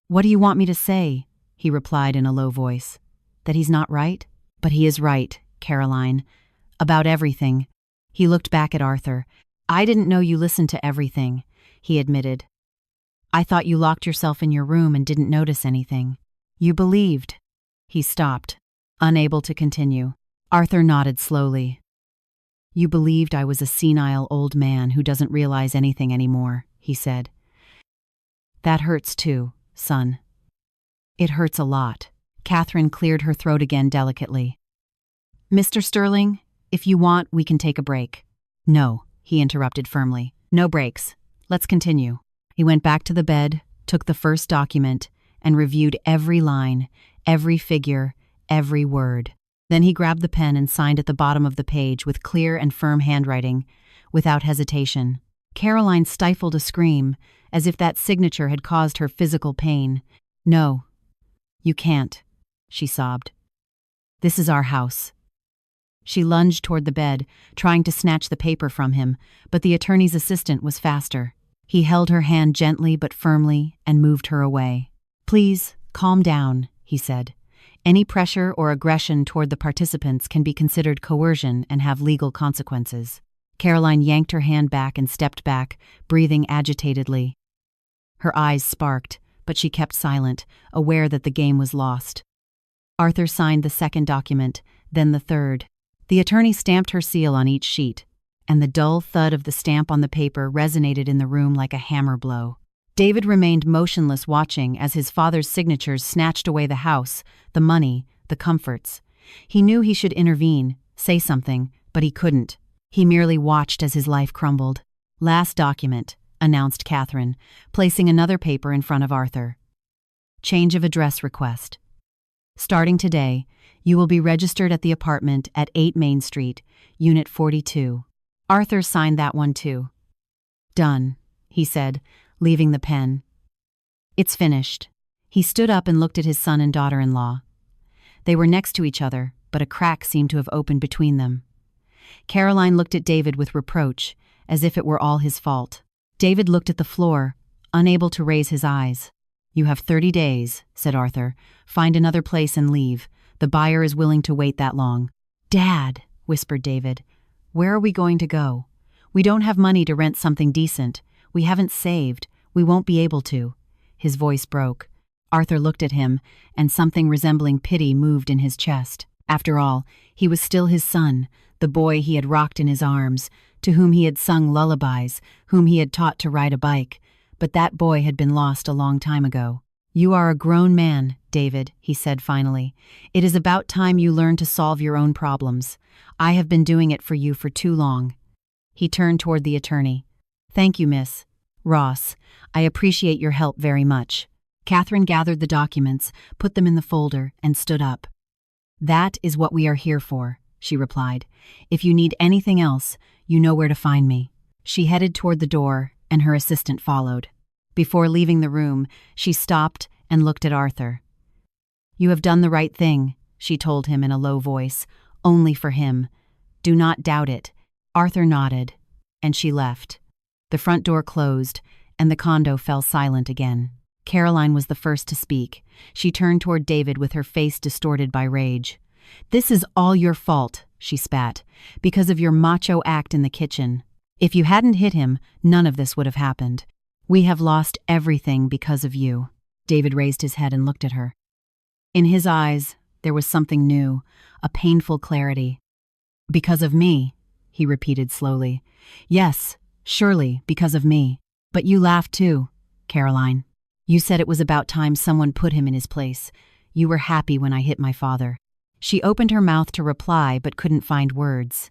Speaker 1: "What do you want me to say?" he replied in a low voice. "That he's not right?" "But he is right, Caroline. About everything." He looked back at Arthur. "I didn't know you listened to everything," he admitted. "I thought you locked yourself in your room and didn't notice anything. You believed." He stopped, unable to continue. Arthur nodded slowly. "You believed I was a senile old man who doesn't realize anything anymore," he said. "That hurts too, son. It hurts a lot." Catherine cleared her throat again delicately. "Mr. Sterling, if you want, we can take a break." "No," he interrupted firmly. "No breaks. Let's continue." He went back to the bed, took the first document, and reviewed every line, every figure, every word. Then he grabbed the pen and signed at the bottom of the page with clear and firm handwriting, without hesitation. Caroline stifled a scream, as if that signature had caused her physical pain. "No, you can't," she sobbed. "This is our house." She lunged toward the bed, trying to snatch the paper from him, but the attorney's assistant was faster. He held her hand gently but firmly and moved her away. "Please, calm down," he said. "Any pressure or aggression toward the participants can be considered coercion and have legal consequences." Caroline yanked her hand back and stepped back, breathing agitatedly. Her eyes sparked, but she kept silent, aware that the game was lost. Arthur signed the second document, then the third. The attorney stamped her seal on each sheet, and the dull thud of the stamp on the paper resonated in the room like a hammer blow. David remained motionless, watching as his father's signatures snatched away the house, the money, the comforts. He knew he should intervene, say something, but he couldn't. He merely watched as his life crumbled. "Last document," announced Catherine, placing another paper in front of Arthur. "Change of address request. Starting today, you will be registered at the apartment at 8 Main Street, Unit 42. Arthur signed that one too. "Done," he said, leaving the pen. "It's finished." He stood up and looked at his son and daughter-in-law. They were next to each other, but a crack seemed to have opened between them. Caroline looked at David with reproach, as if it were all his fault. David looked at the floor, unable to raise his eyes. "You have 30 days, said Arthur. "Find another place and leave. The buyer is willing to wait that long." "Dad," whispered David, "where are we going to go? We don't have money to rent something decent. We haven't saved. We won't be able to." His voice broke. Arthur looked at him, and something resembling pity moved in his chest. After all, he was still his son, the boy he had rocked in his arms, to whom he had sung lullabies, whom he had taught to ride a bike. But that boy had been lost a long time ago. "You are a grown man, David," he said finally. "It is about time you learn to solve your own problems. I have been doing it for you for too long." He turned toward the attorney. "Thank you, Miss Ross. I appreciate your help very much." Catherine gathered the documents, put them in the folder, and stood up. "That is what we are here for," she replied. "If you need anything else, you know where to find me." She headed toward the door, and her assistant followed. Before leaving the room, she stopped and looked at Arthur. "You have done the right thing," she told him in a low voice, "only for him. Do not doubt it." Arthur nodded, and she left. The front door closed, and the condo fell silent again. Caroline was the first to speak. She turned toward David with her face distorted by rage. "This is all your fault," she spat, "because of your macho act in the kitchen. If you hadn't hit him, none of this would have happened. We have lost everything because of you." David raised his head and looked at her. In his eyes, there was something new, a painful clarity. "Because of me," he repeated slowly. "Yes, surely, because of me. But you laughed too, Caroline. You said it was about time someone put him in his place. You were happy when I hit my father." She opened her mouth to reply but couldn't find words.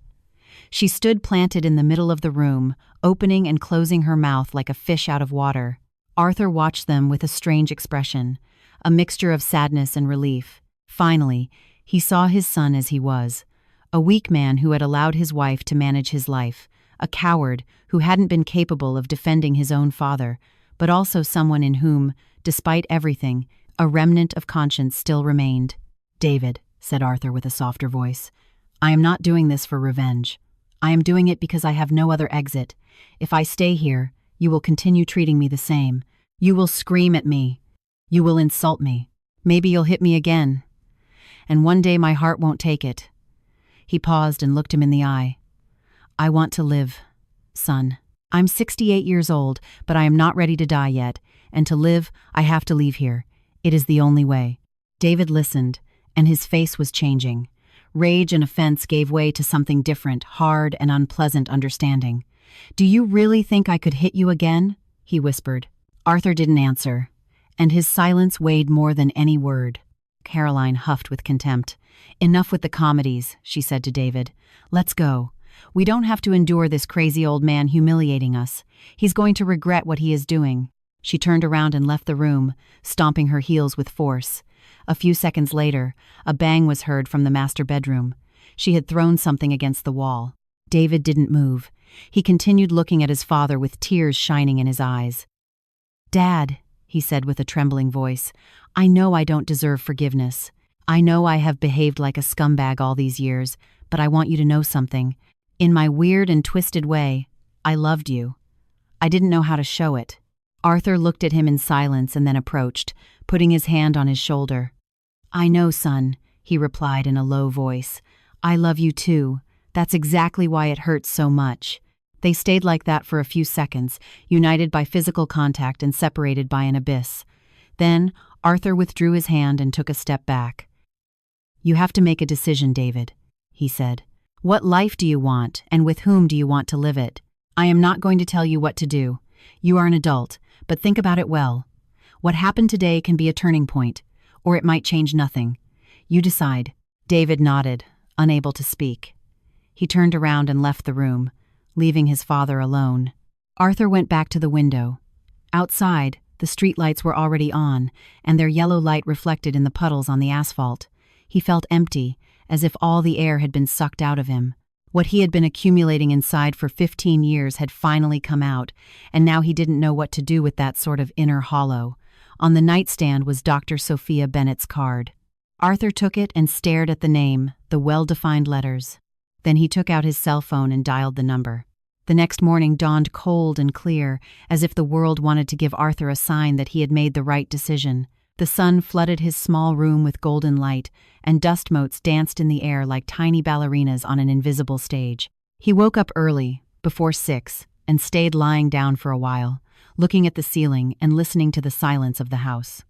Speaker 1: She stood planted in the middle of the room, opening and closing her mouth like a fish out of water. Arthur watched them with a strange expression, a mixture of sadness and relief. Finally, he saw his son as he was, a weak man who had allowed his wife to manage his life, a coward who hadn't been capable of defending his own father, but also someone in whom, despite everything, a remnant of conscience still remained. "David," said Arthur with a softer voice, "I am not doing this for revenge. I am doing it because I have no other exit. If I stay here, you will continue treating me the same. You will scream at me. You will insult me. Maybe you'll hit me again. And one day my heart won't take it." He paused and looked him in the eye. "I want to live, son. I'm 68 years old, but I am not ready to die yet, and to live, I have to leave here. It is the only way." David listened, and his face was changing. Rage and offense gave way to something different, hard and unpleasant understanding. "Do you really think I could hit you again?" he whispered. Arthur didn't answer, and his silence weighed more than any word. Caroline huffed with contempt. "Enough with the comedies," she said to David. "Let's go. We don't have to endure this crazy old man humiliating us. He's going to regret what he is doing." She turned around and left the room, stomping her heels with force. A few seconds later, a bang was heard from the master bedroom. She had thrown something against the wall. David didn't move. He continued looking at his father with tears shining in his eyes. "Dad," he said with a trembling voice, "I know I don't deserve forgiveness. I know I have behaved like a scumbag all these years, but I want you to know something. In my weird and twisted way, I loved you. I didn't know how to show it." Arthur looked at him in silence and then approached, putting his hand on his shoulder. "I know, son," he replied in a low voice. "I love you too. That's exactly why it hurts so much." They stayed like that for a few seconds, united by physical contact and separated by an abyss. Then, Arthur withdrew his hand and took a step back. "You have to make a decision, David," he said. "What life do you want, and with whom do you want to live it? I am not going to tell you what to do. You are an adult, but think about it well. What happened today can be a turning point, or it might change nothing. You decide." David nodded, unable to speak. He turned around and left the room, leaving his father alone. Arthur went back to the window. Outside, the streetlights were already on, and their yellow light reflected in the puddles on the asphalt. He felt empty, as if all the air had been sucked out of him. What he had been accumulating inside for 15 years had finally come out, and now he didn't know what to do with that sort of inner hollow. On the nightstand was Dr. Sophia Bennett's card. Arthur took it and stared at the name, the well-defined letters. Then he took out his cell phone and dialed the number. The next morning dawned cold and clear, as if the world wanted to give Arthur a sign that he had made the right decision. The sun flooded his small room with golden light, and dust motes danced in the air like tiny ballerinas on an invisible stage. He woke up early, before 6, and stayed lying down for a while, looking at the ceiling and listening to the silence of the house.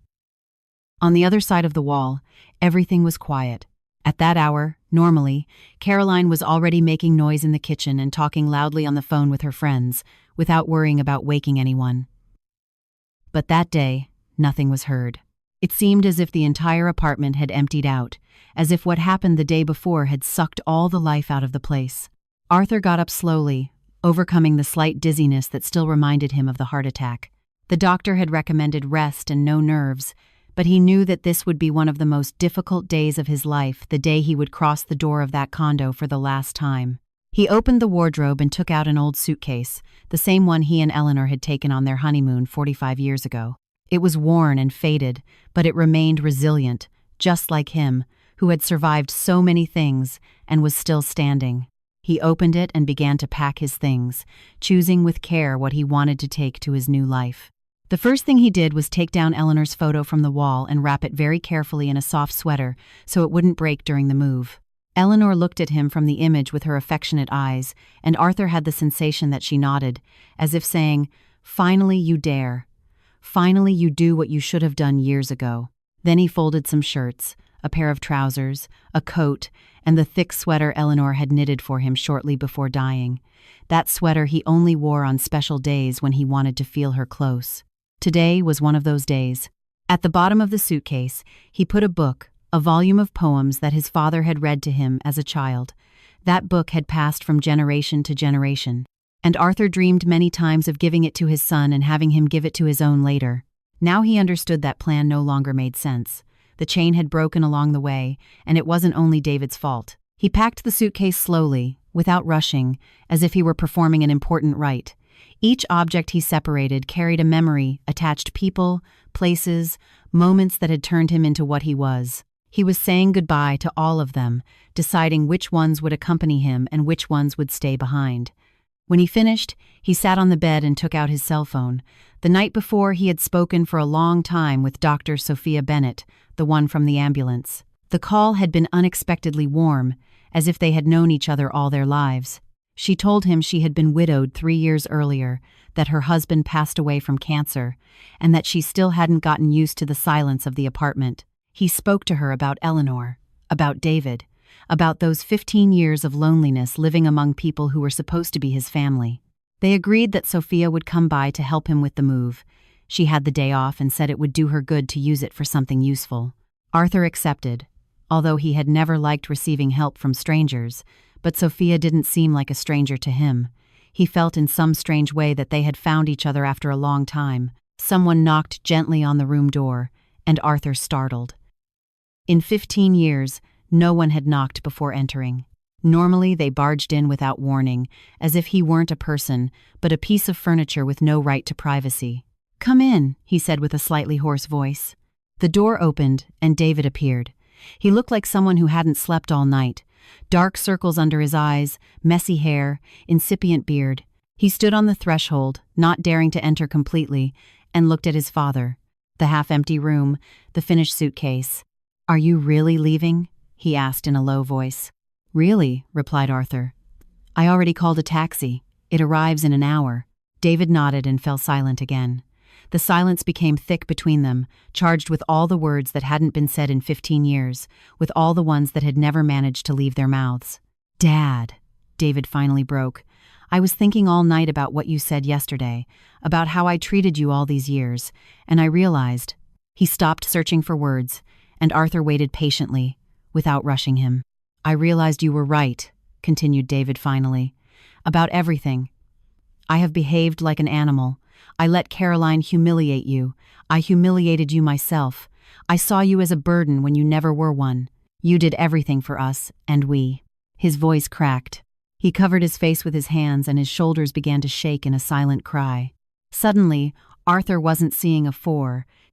Speaker 1: On the other side of the wall, everything was quiet. At that hour, normally, Caroline was already making noise in the kitchen and talking loudly on the phone with her friends, without worrying about waking anyone. But that day, nothing was heard. It seemed as if the entire apartment had emptied out, as if what happened the day before had sucked all the life out of the place. Arthur got up slowly, overcoming the slight dizziness that still reminded him of the heart attack. The doctor had recommended rest and no nerves, but he knew that this would be one of the most difficult days of his life, the day he would cross the door of that condo for the last time. He opened the wardrobe and took out an old suitcase, the same one he and Eleanor had taken on their honeymoon 45 years ago. It was worn and faded, but it remained resilient, just like him, who had survived so many things and was still standing. He opened it and began to pack his things, choosing with care what he wanted to take to his new life. The first thing he did was take down Eleanor's photo from the wall and wrap it very carefully in a soft sweater so it wouldn't break during the move. Eleanor looked at him from the image with her affectionate eyes, and Arthur had the sensation that she nodded, as if saying, "Finally you dare. Finally you do what you should have done years ago." Then he folded some shirts, a pair of trousers, a coat, and the thick sweater Eleanor had knitted for him shortly before dying. That sweater he only wore on special days when he wanted to feel her close. Today was one of those days. At the bottom of the suitcase, he put a book, a volume of poems that his father had read to him as a child. That book had passed from generation to generation, and Arthur dreamed many times of giving it to his son and having him give it to his own later. Now he understood that plan no longer made sense. The chain had broken along the way, and it wasn't only David's fault. He packed the suitcase slowly, without rushing, as if he were performing an important rite. Each object he separated carried a memory, attached people, places, moments that had turned him into what he was. He was saying goodbye to all of them, deciding which ones would accompany him and which ones would stay behind. When he finished, he sat on the bed and took out his cell phone. The night before, he had spoken for a long time with Dr. Sophia Bennett, the one from the ambulance. The call had been unexpectedly warm, as if they had known each other all their lives. She told him she had been widowed 3 years earlier, that her husband passed away from cancer, and that she still hadn't gotten used to the silence of the apartment. He spoke to her about Eleanor, about David, about those 15 years of loneliness living among people who were supposed to be his family. They agreed that Sophia would come by to help him with the move. She had the day off and said it would do her good to use it for something useful. Arthur accepted, although he had never liked receiving help from strangers, but Sophia didn't seem like a stranger to him. He felt in some strange way that they had found each other after a long time. Someone knocked gently on the room door, and Arthur startled. In 15 years, no one had knocked before entering. Normally, they barged in without warning, as if he weren't a person, but a piece of furniture with no right to privacy. "Come in," he said with a slightly hoarse voice. The door opened, and David appeared. He looked like someone who hadn't slept all night. Dark circles under his eyes, messy hair, incipient beard. He stood on the threshold, not daring to enter completely, and looked at his father. The half-empty room, the finished suitcase. "Are you really leaving?" he asked in a low voice. "Really," replied Arthur. "I already called a taxi. It arrives in an hour." David nodded and fell silent again. The silence became thick between them, charged with all the words that hadn't been said in 15 years, with all the ones that had never managed to leave their mouths. "Dad," David finally broke, "I was thinking all night about what you said yesterday, about how I treated you all these years, and I realized—" He stopped searching for words, and Arthur waited patiently, without rushing him. "I realized you were right," continued David finally, "about everything. I have behaved like an animal. I let Caroline humiliate you. I humiliated you myself. I saw you as a burden when you never were one. You did everything for us, and we." His voice cracked. He covered his face with his hands and his shoulders began to shake in a silent cry. Suddenly, Arthur wasn't seeing a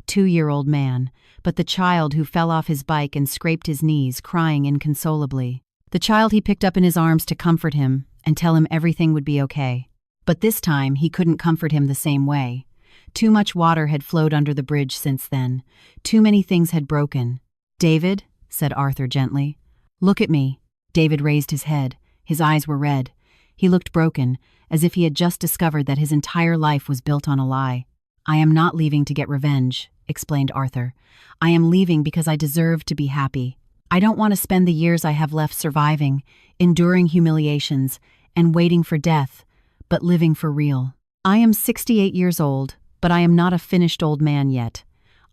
Speaker 1: 2-year-old man, but the child who fell off his bike and scraped his knees, crying inconsolably. The child he picked up in his arms to comfort him and tell him everything would be okay. But this time, he couldn't comfort him the same way. Too much water had flowed under the bridge since then. Too many things had broken. "David," said Arthur gently. "Look at me." David raised his head. His eyes were red. He looked broken, as if he had just discovered that his entire life was built on a lie. "I am not leaving to get revenge," explained Arthur. "I am leaving because I deserve to be happy. I don't want to spend the years I have left surviving, enduring humiliations, and waiting for death, but living for real. I am 68 years old, but I am not a finished old man yet.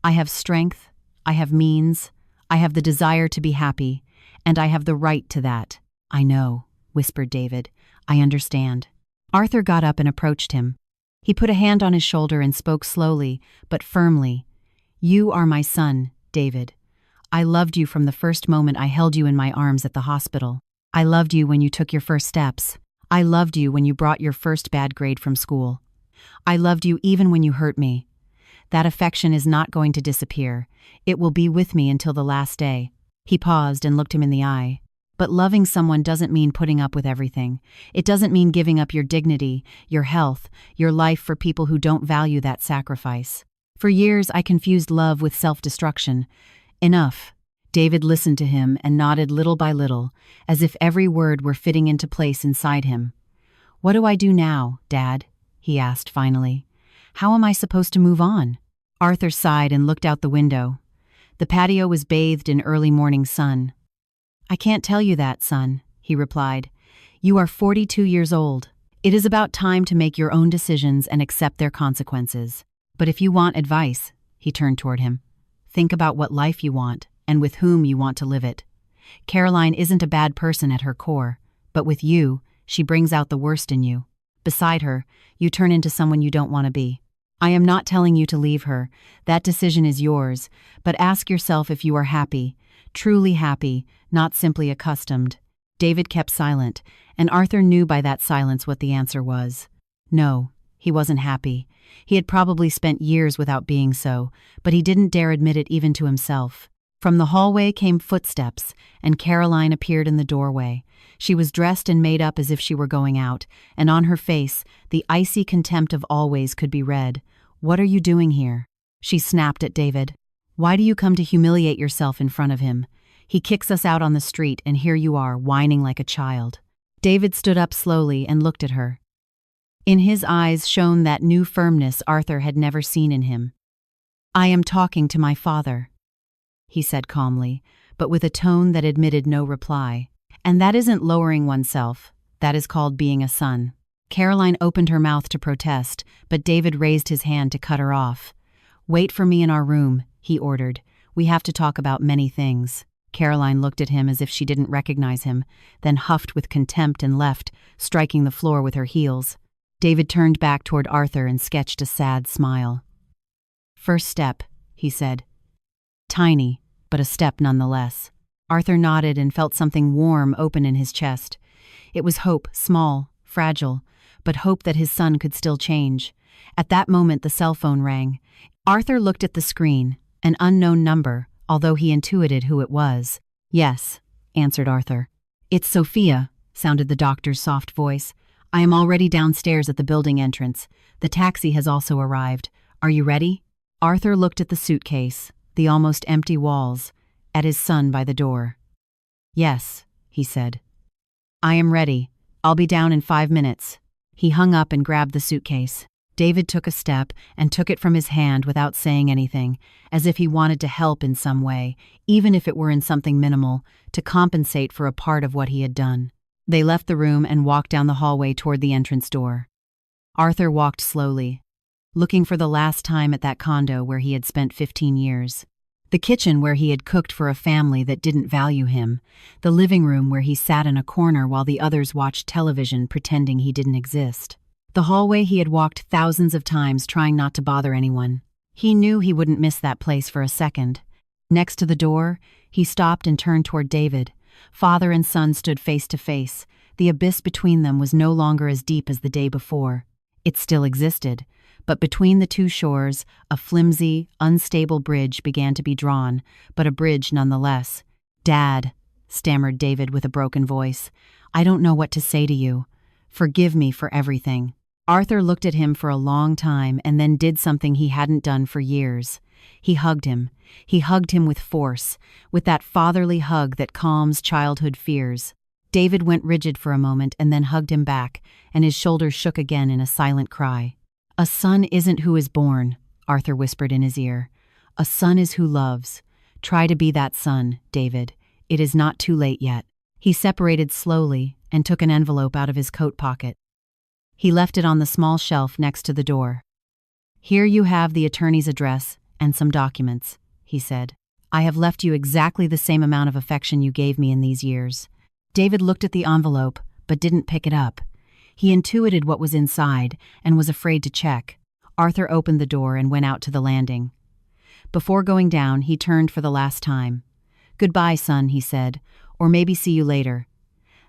Speaker 1: I have strength, I have means, I have the desire to be happy, and I have the right to that." "I know," whispered David. "I understand." Arthur got up and approached him. He put a hand on his shoulder and spoke slowly, but firmly. "You are my son, David. I loved you from the first moment I held you in my arms at the hospital. I loved you when you took your first steps. I loved you when you brought your first bad grade from school. I loved you even when you hurt me. That affection is not going to disappear. It will be with me until the last day." He paused and looked him in the eye. But loving someone doesn't mean putting up with everything. It doesn't mean giving up your dignity, your health, your life for people who don't value that sacrifice. For years, I confused love with self-destruction. Enough. David listened to him and nodded little by little, as if every word were fitting into place inside him. "What do I do now, Dad?" he asked finally. "How am I supposed to move on?" Arthur sighed and looked out the window. The patio was bathed in early morning sun. "I can't tell you that, son," he replied. "You are 42 years old. It is about time to make your own decisions and accept their consequences. But if you want advice," he turned toward him, "think about what life you want and with whom you want to live it. Caroline isn't a bad person at her core, but with you, she brings out the worst in you. Beside her, you turn into someone you don't want to be. I am not telling you to leave her. That decision is yours, but ask yourself if you are happy, truly happy, not simply accustomed." David kept silent, and Arthur knew by that silence what the answer was. No, he wasn't happy. He had probably spent years without being so, but he didn't dare admit it even to himself. From the hallway came footsteps, and Caroline appeared in the doorway. She was dressed and made up as if she were going out, and on her face, the icy contempt of always could be read. "What are you doing here?" She snapped at David. "Why do you come to humiliate yourself in front of him? He kicks us out on the street, and here you are, whining like a child." David stood up slowly and looked at her. In his eyes shone that new firmness Arthur had never seen in him. "I am talking to my father," he said calmly, but with a tone that admitted no reply. "And that isn't lowering oneself. That is called being a son." Caroline opened her mouth to protest, but David raised his hand to cut her off. "Wait for me in our room," he ordered. "We have to talk about many things." Caroline looked at him as if she didn't recognize him, then huffed with contempt and left, striking the floor with her heels. David turned back toward Arthur and sketched a sad smile. "First step," he said. "Tiny, but a step nonetheless." Arthur nodded and felt something warm open in his chest. It was hope, small, fragile, but hope that his son could still change. At that moment the cell phone rang. Arthur looked at the screen, an unknown number, although he intuited who it was. "Yes," answered Arthur. "It's Sophia," sounded the doctor's soft voice. "I am already downstairs at the building entrance. The taxi has also arrived. Are you ready?" Arthur looked at the suitcase, the almost empty walls, at his son by the door. "Yes," he said. "I am ready. I'll be down in 5 minutes." He hung up and grabbed the suitcase. David took a step and took it from his hand without saying anything, as if he wanted to help in some way, even if it were in something minimal, to compensate for a part of what he had done. They left the room and walked down the hallway toward the entrance door. Arthur walked slowly, looking for the last time at that condo where he had spent 15 years. The kitchen where he had cooked for a family that didn't value him. The living room where he sat in a corner while the others watched television pretending he didn't exist. The hallway he had walked thousands of times trying not to bother anyone. He knew he wouldn't miss that place for a second. Next to the door, he stopped and turned toward David. Father and son stood face to face. The abyss between them was no longer as deep as the day before. It still existed, but between the two shores, a flimsy, unstable bridge began to be drawn, but a bridge nonetheless. "Dad," stammered David with a broken voice, "I don't know what to say to you. Forgive me for everything." Arthur looked at him for a long time and then did something he hadn't done for years. He hugged him. He hugged him with force, with that fatherly hug that calms childhood fears. David went rigid for a moment and then hugged him back, and his shoulders shook again in a silent cry. "A son isn't who is born," Arthur whispered in his ear. "A son is who loves. Try to be that son, David. It is not too late yet." He separated slowly and took an envelope out of his coat pocket. He left it on the small shelf next to the door. "Here you have the attorney's address and some documents," he said. "I have left you exactly the same amount of affection you gave me in these years." David looked at the envelope, but didn't pick it up. He intuited what was inside and was afraid to check. Arthur opened the door and went out to the landing. Before going down, he turned for the last time. "Goodbye, son," he said, "or maybe see you later.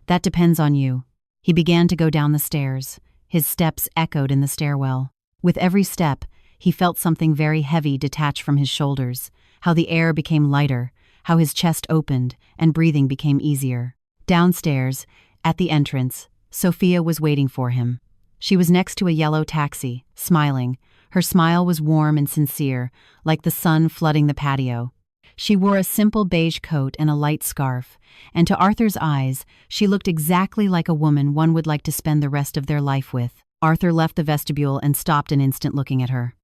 Speaker 1: That depends on you." He began to go down the stairs. His steps echoed in the stairwell. With every step, he felt something very heavy detach from his shoulders, how the air became lighter, how his chest opened, and breathing became easier. Downstairs, at the entrance, Sophia was waiting for him. She was next to a yellow taxi, smiling. Her smile was warm and sincere, like the sun flooding the patio. She wore a simple beige coat and a light scarf, and to Arthur's eyes, she looked exactly like a woman one would like to spend the rest of their life with. Arthur left the vestibule and stopped an instant looking at her.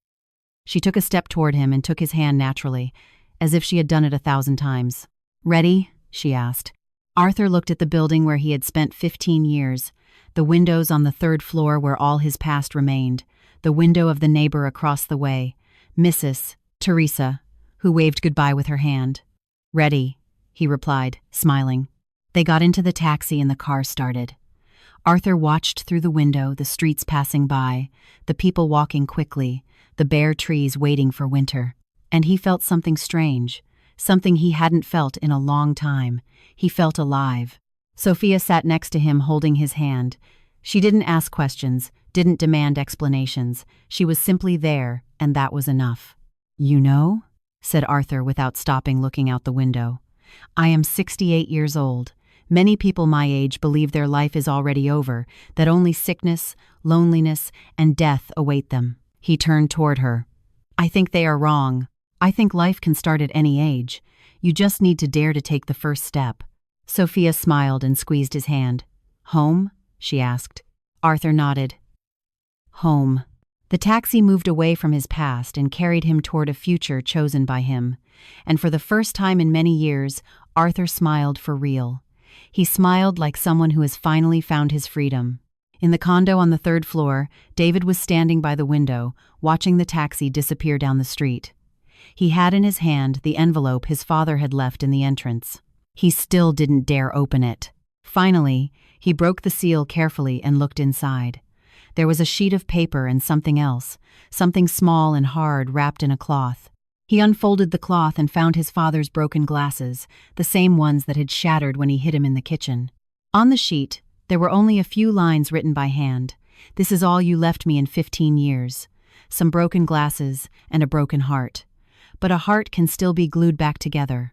Speaker 1: She took a step toward him and took his hand naturally, as if she had done it 1,000 times. "Ready?" she asked. Arthur looked at the building where he had spent 15 years, the windows on the 3rd floor where all his past remained, the window of the neighbor across the way, Mrs. Teresa, who waved goodbye with her hand. "Ready," he replied, smiling. They got into the taxi and the car started. Arthur watched through the window, the streets passing by, the people walking quickly, the bare trees waiting for winter. And he felt something strange, something he hadn't felt in a long time. He felt alive. Sophia sat next to him holding his hand. She didn't ask questions, didn't demand explanations. She was simply there, and that was enough. "You know?" said Arthur without stopping, looking out the window. "I am 68 years old. Many people my age believe their life is already over, that only sickness, loneliness, and death await them." He turned toward her. "I think they are wrong. I think life can start at any age. You just need to dare to take the first step." Sophia smiled and squeezed his hand. "Home?" she asked. Arthur nodded. Home. The taxi moved away from his past and carried him toward a future chosen by him. And for the first time in many years, Arthur smiled for real. He smiled like someone who has finally found his freedom. In the condo on the 3rd floor, David was standing by the window, watching the taxi disappear down the street. He had in his hand the envelope his father had left in the entrance. He still didn't dare open it. Finally, he broke the seal carefully and looked inside. There was a sheet of paper and something else, something small and hard wrapped in a cloth. He unfolded the cloth and found his father's broken glasses, the same ones that had shattered when he hid him in the kitchen. On the sheet, there were only a few lines written by hand. "This is all you left me in 15 years. Some broken glasses and a broken heart. But a heart can still be glued back together.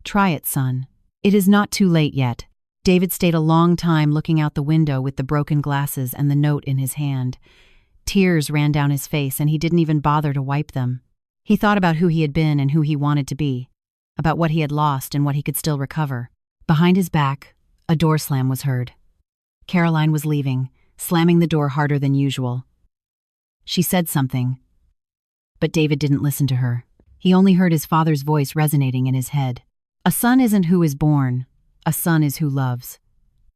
Speaker 1: Try it, son. It is not too late yet." David stayed a long time looking out the window with the broken glasses and the note in his hand. Tears ran down his face and he didn't even bother to wipe them. He thought about who he had been and who he wanted to be, about what he had lost and what he could still recover. Behind his back, a door slam was heard. Caroline was leaving, slamming the door harder than usual. She said something, but David didn't listen to her. He only heard his father's voice resonating in his head. "A son isn't who is born, a son is who loves."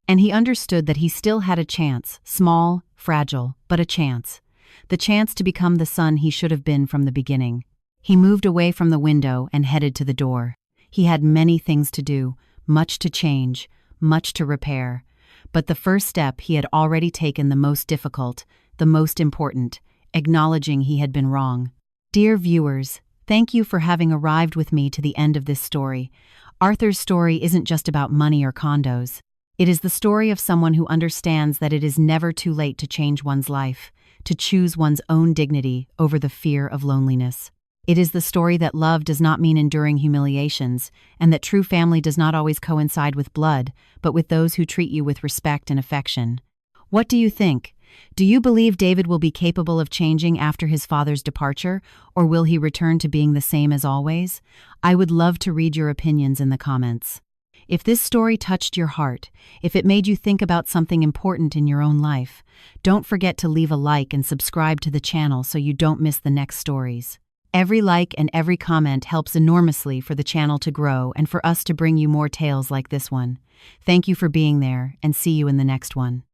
Speaker 1: And he understood that he still had a chance, small, fragile, but a chance. The chance to become the son he should have been from the beginning. He moved away from the window and headed to the door. He had many things to do, much to change, much to repair. But the first step he had already taken, the most difficult, the most important, acknowledging he had been wrong. Dear viewers, thank you for having arrived with me to the end of this story. Arthur's story isn't just about money or condos. It is the story of someone who understands that it is never too late to change one's life, to choose one's own dignity over the fear of loneliness. It is the story that love does not mean enduring humiliations, and that true family does not always coincide with blood, but with those who treat you with respect and affection. What do you think? Do you believe David will be capable of changing after his father's departure, or will he return to being the same as always? I would love to read your opinions in the comments. If this story touched your heart, if it made you think about something important in your own life, don't forget to leave a like and subscribe to the channel so you don't miss the next stories. Every like and every comment helps enormously for the channel to grow and for us to bring you more tales like this one. Thank you for being there, and see you in the next one.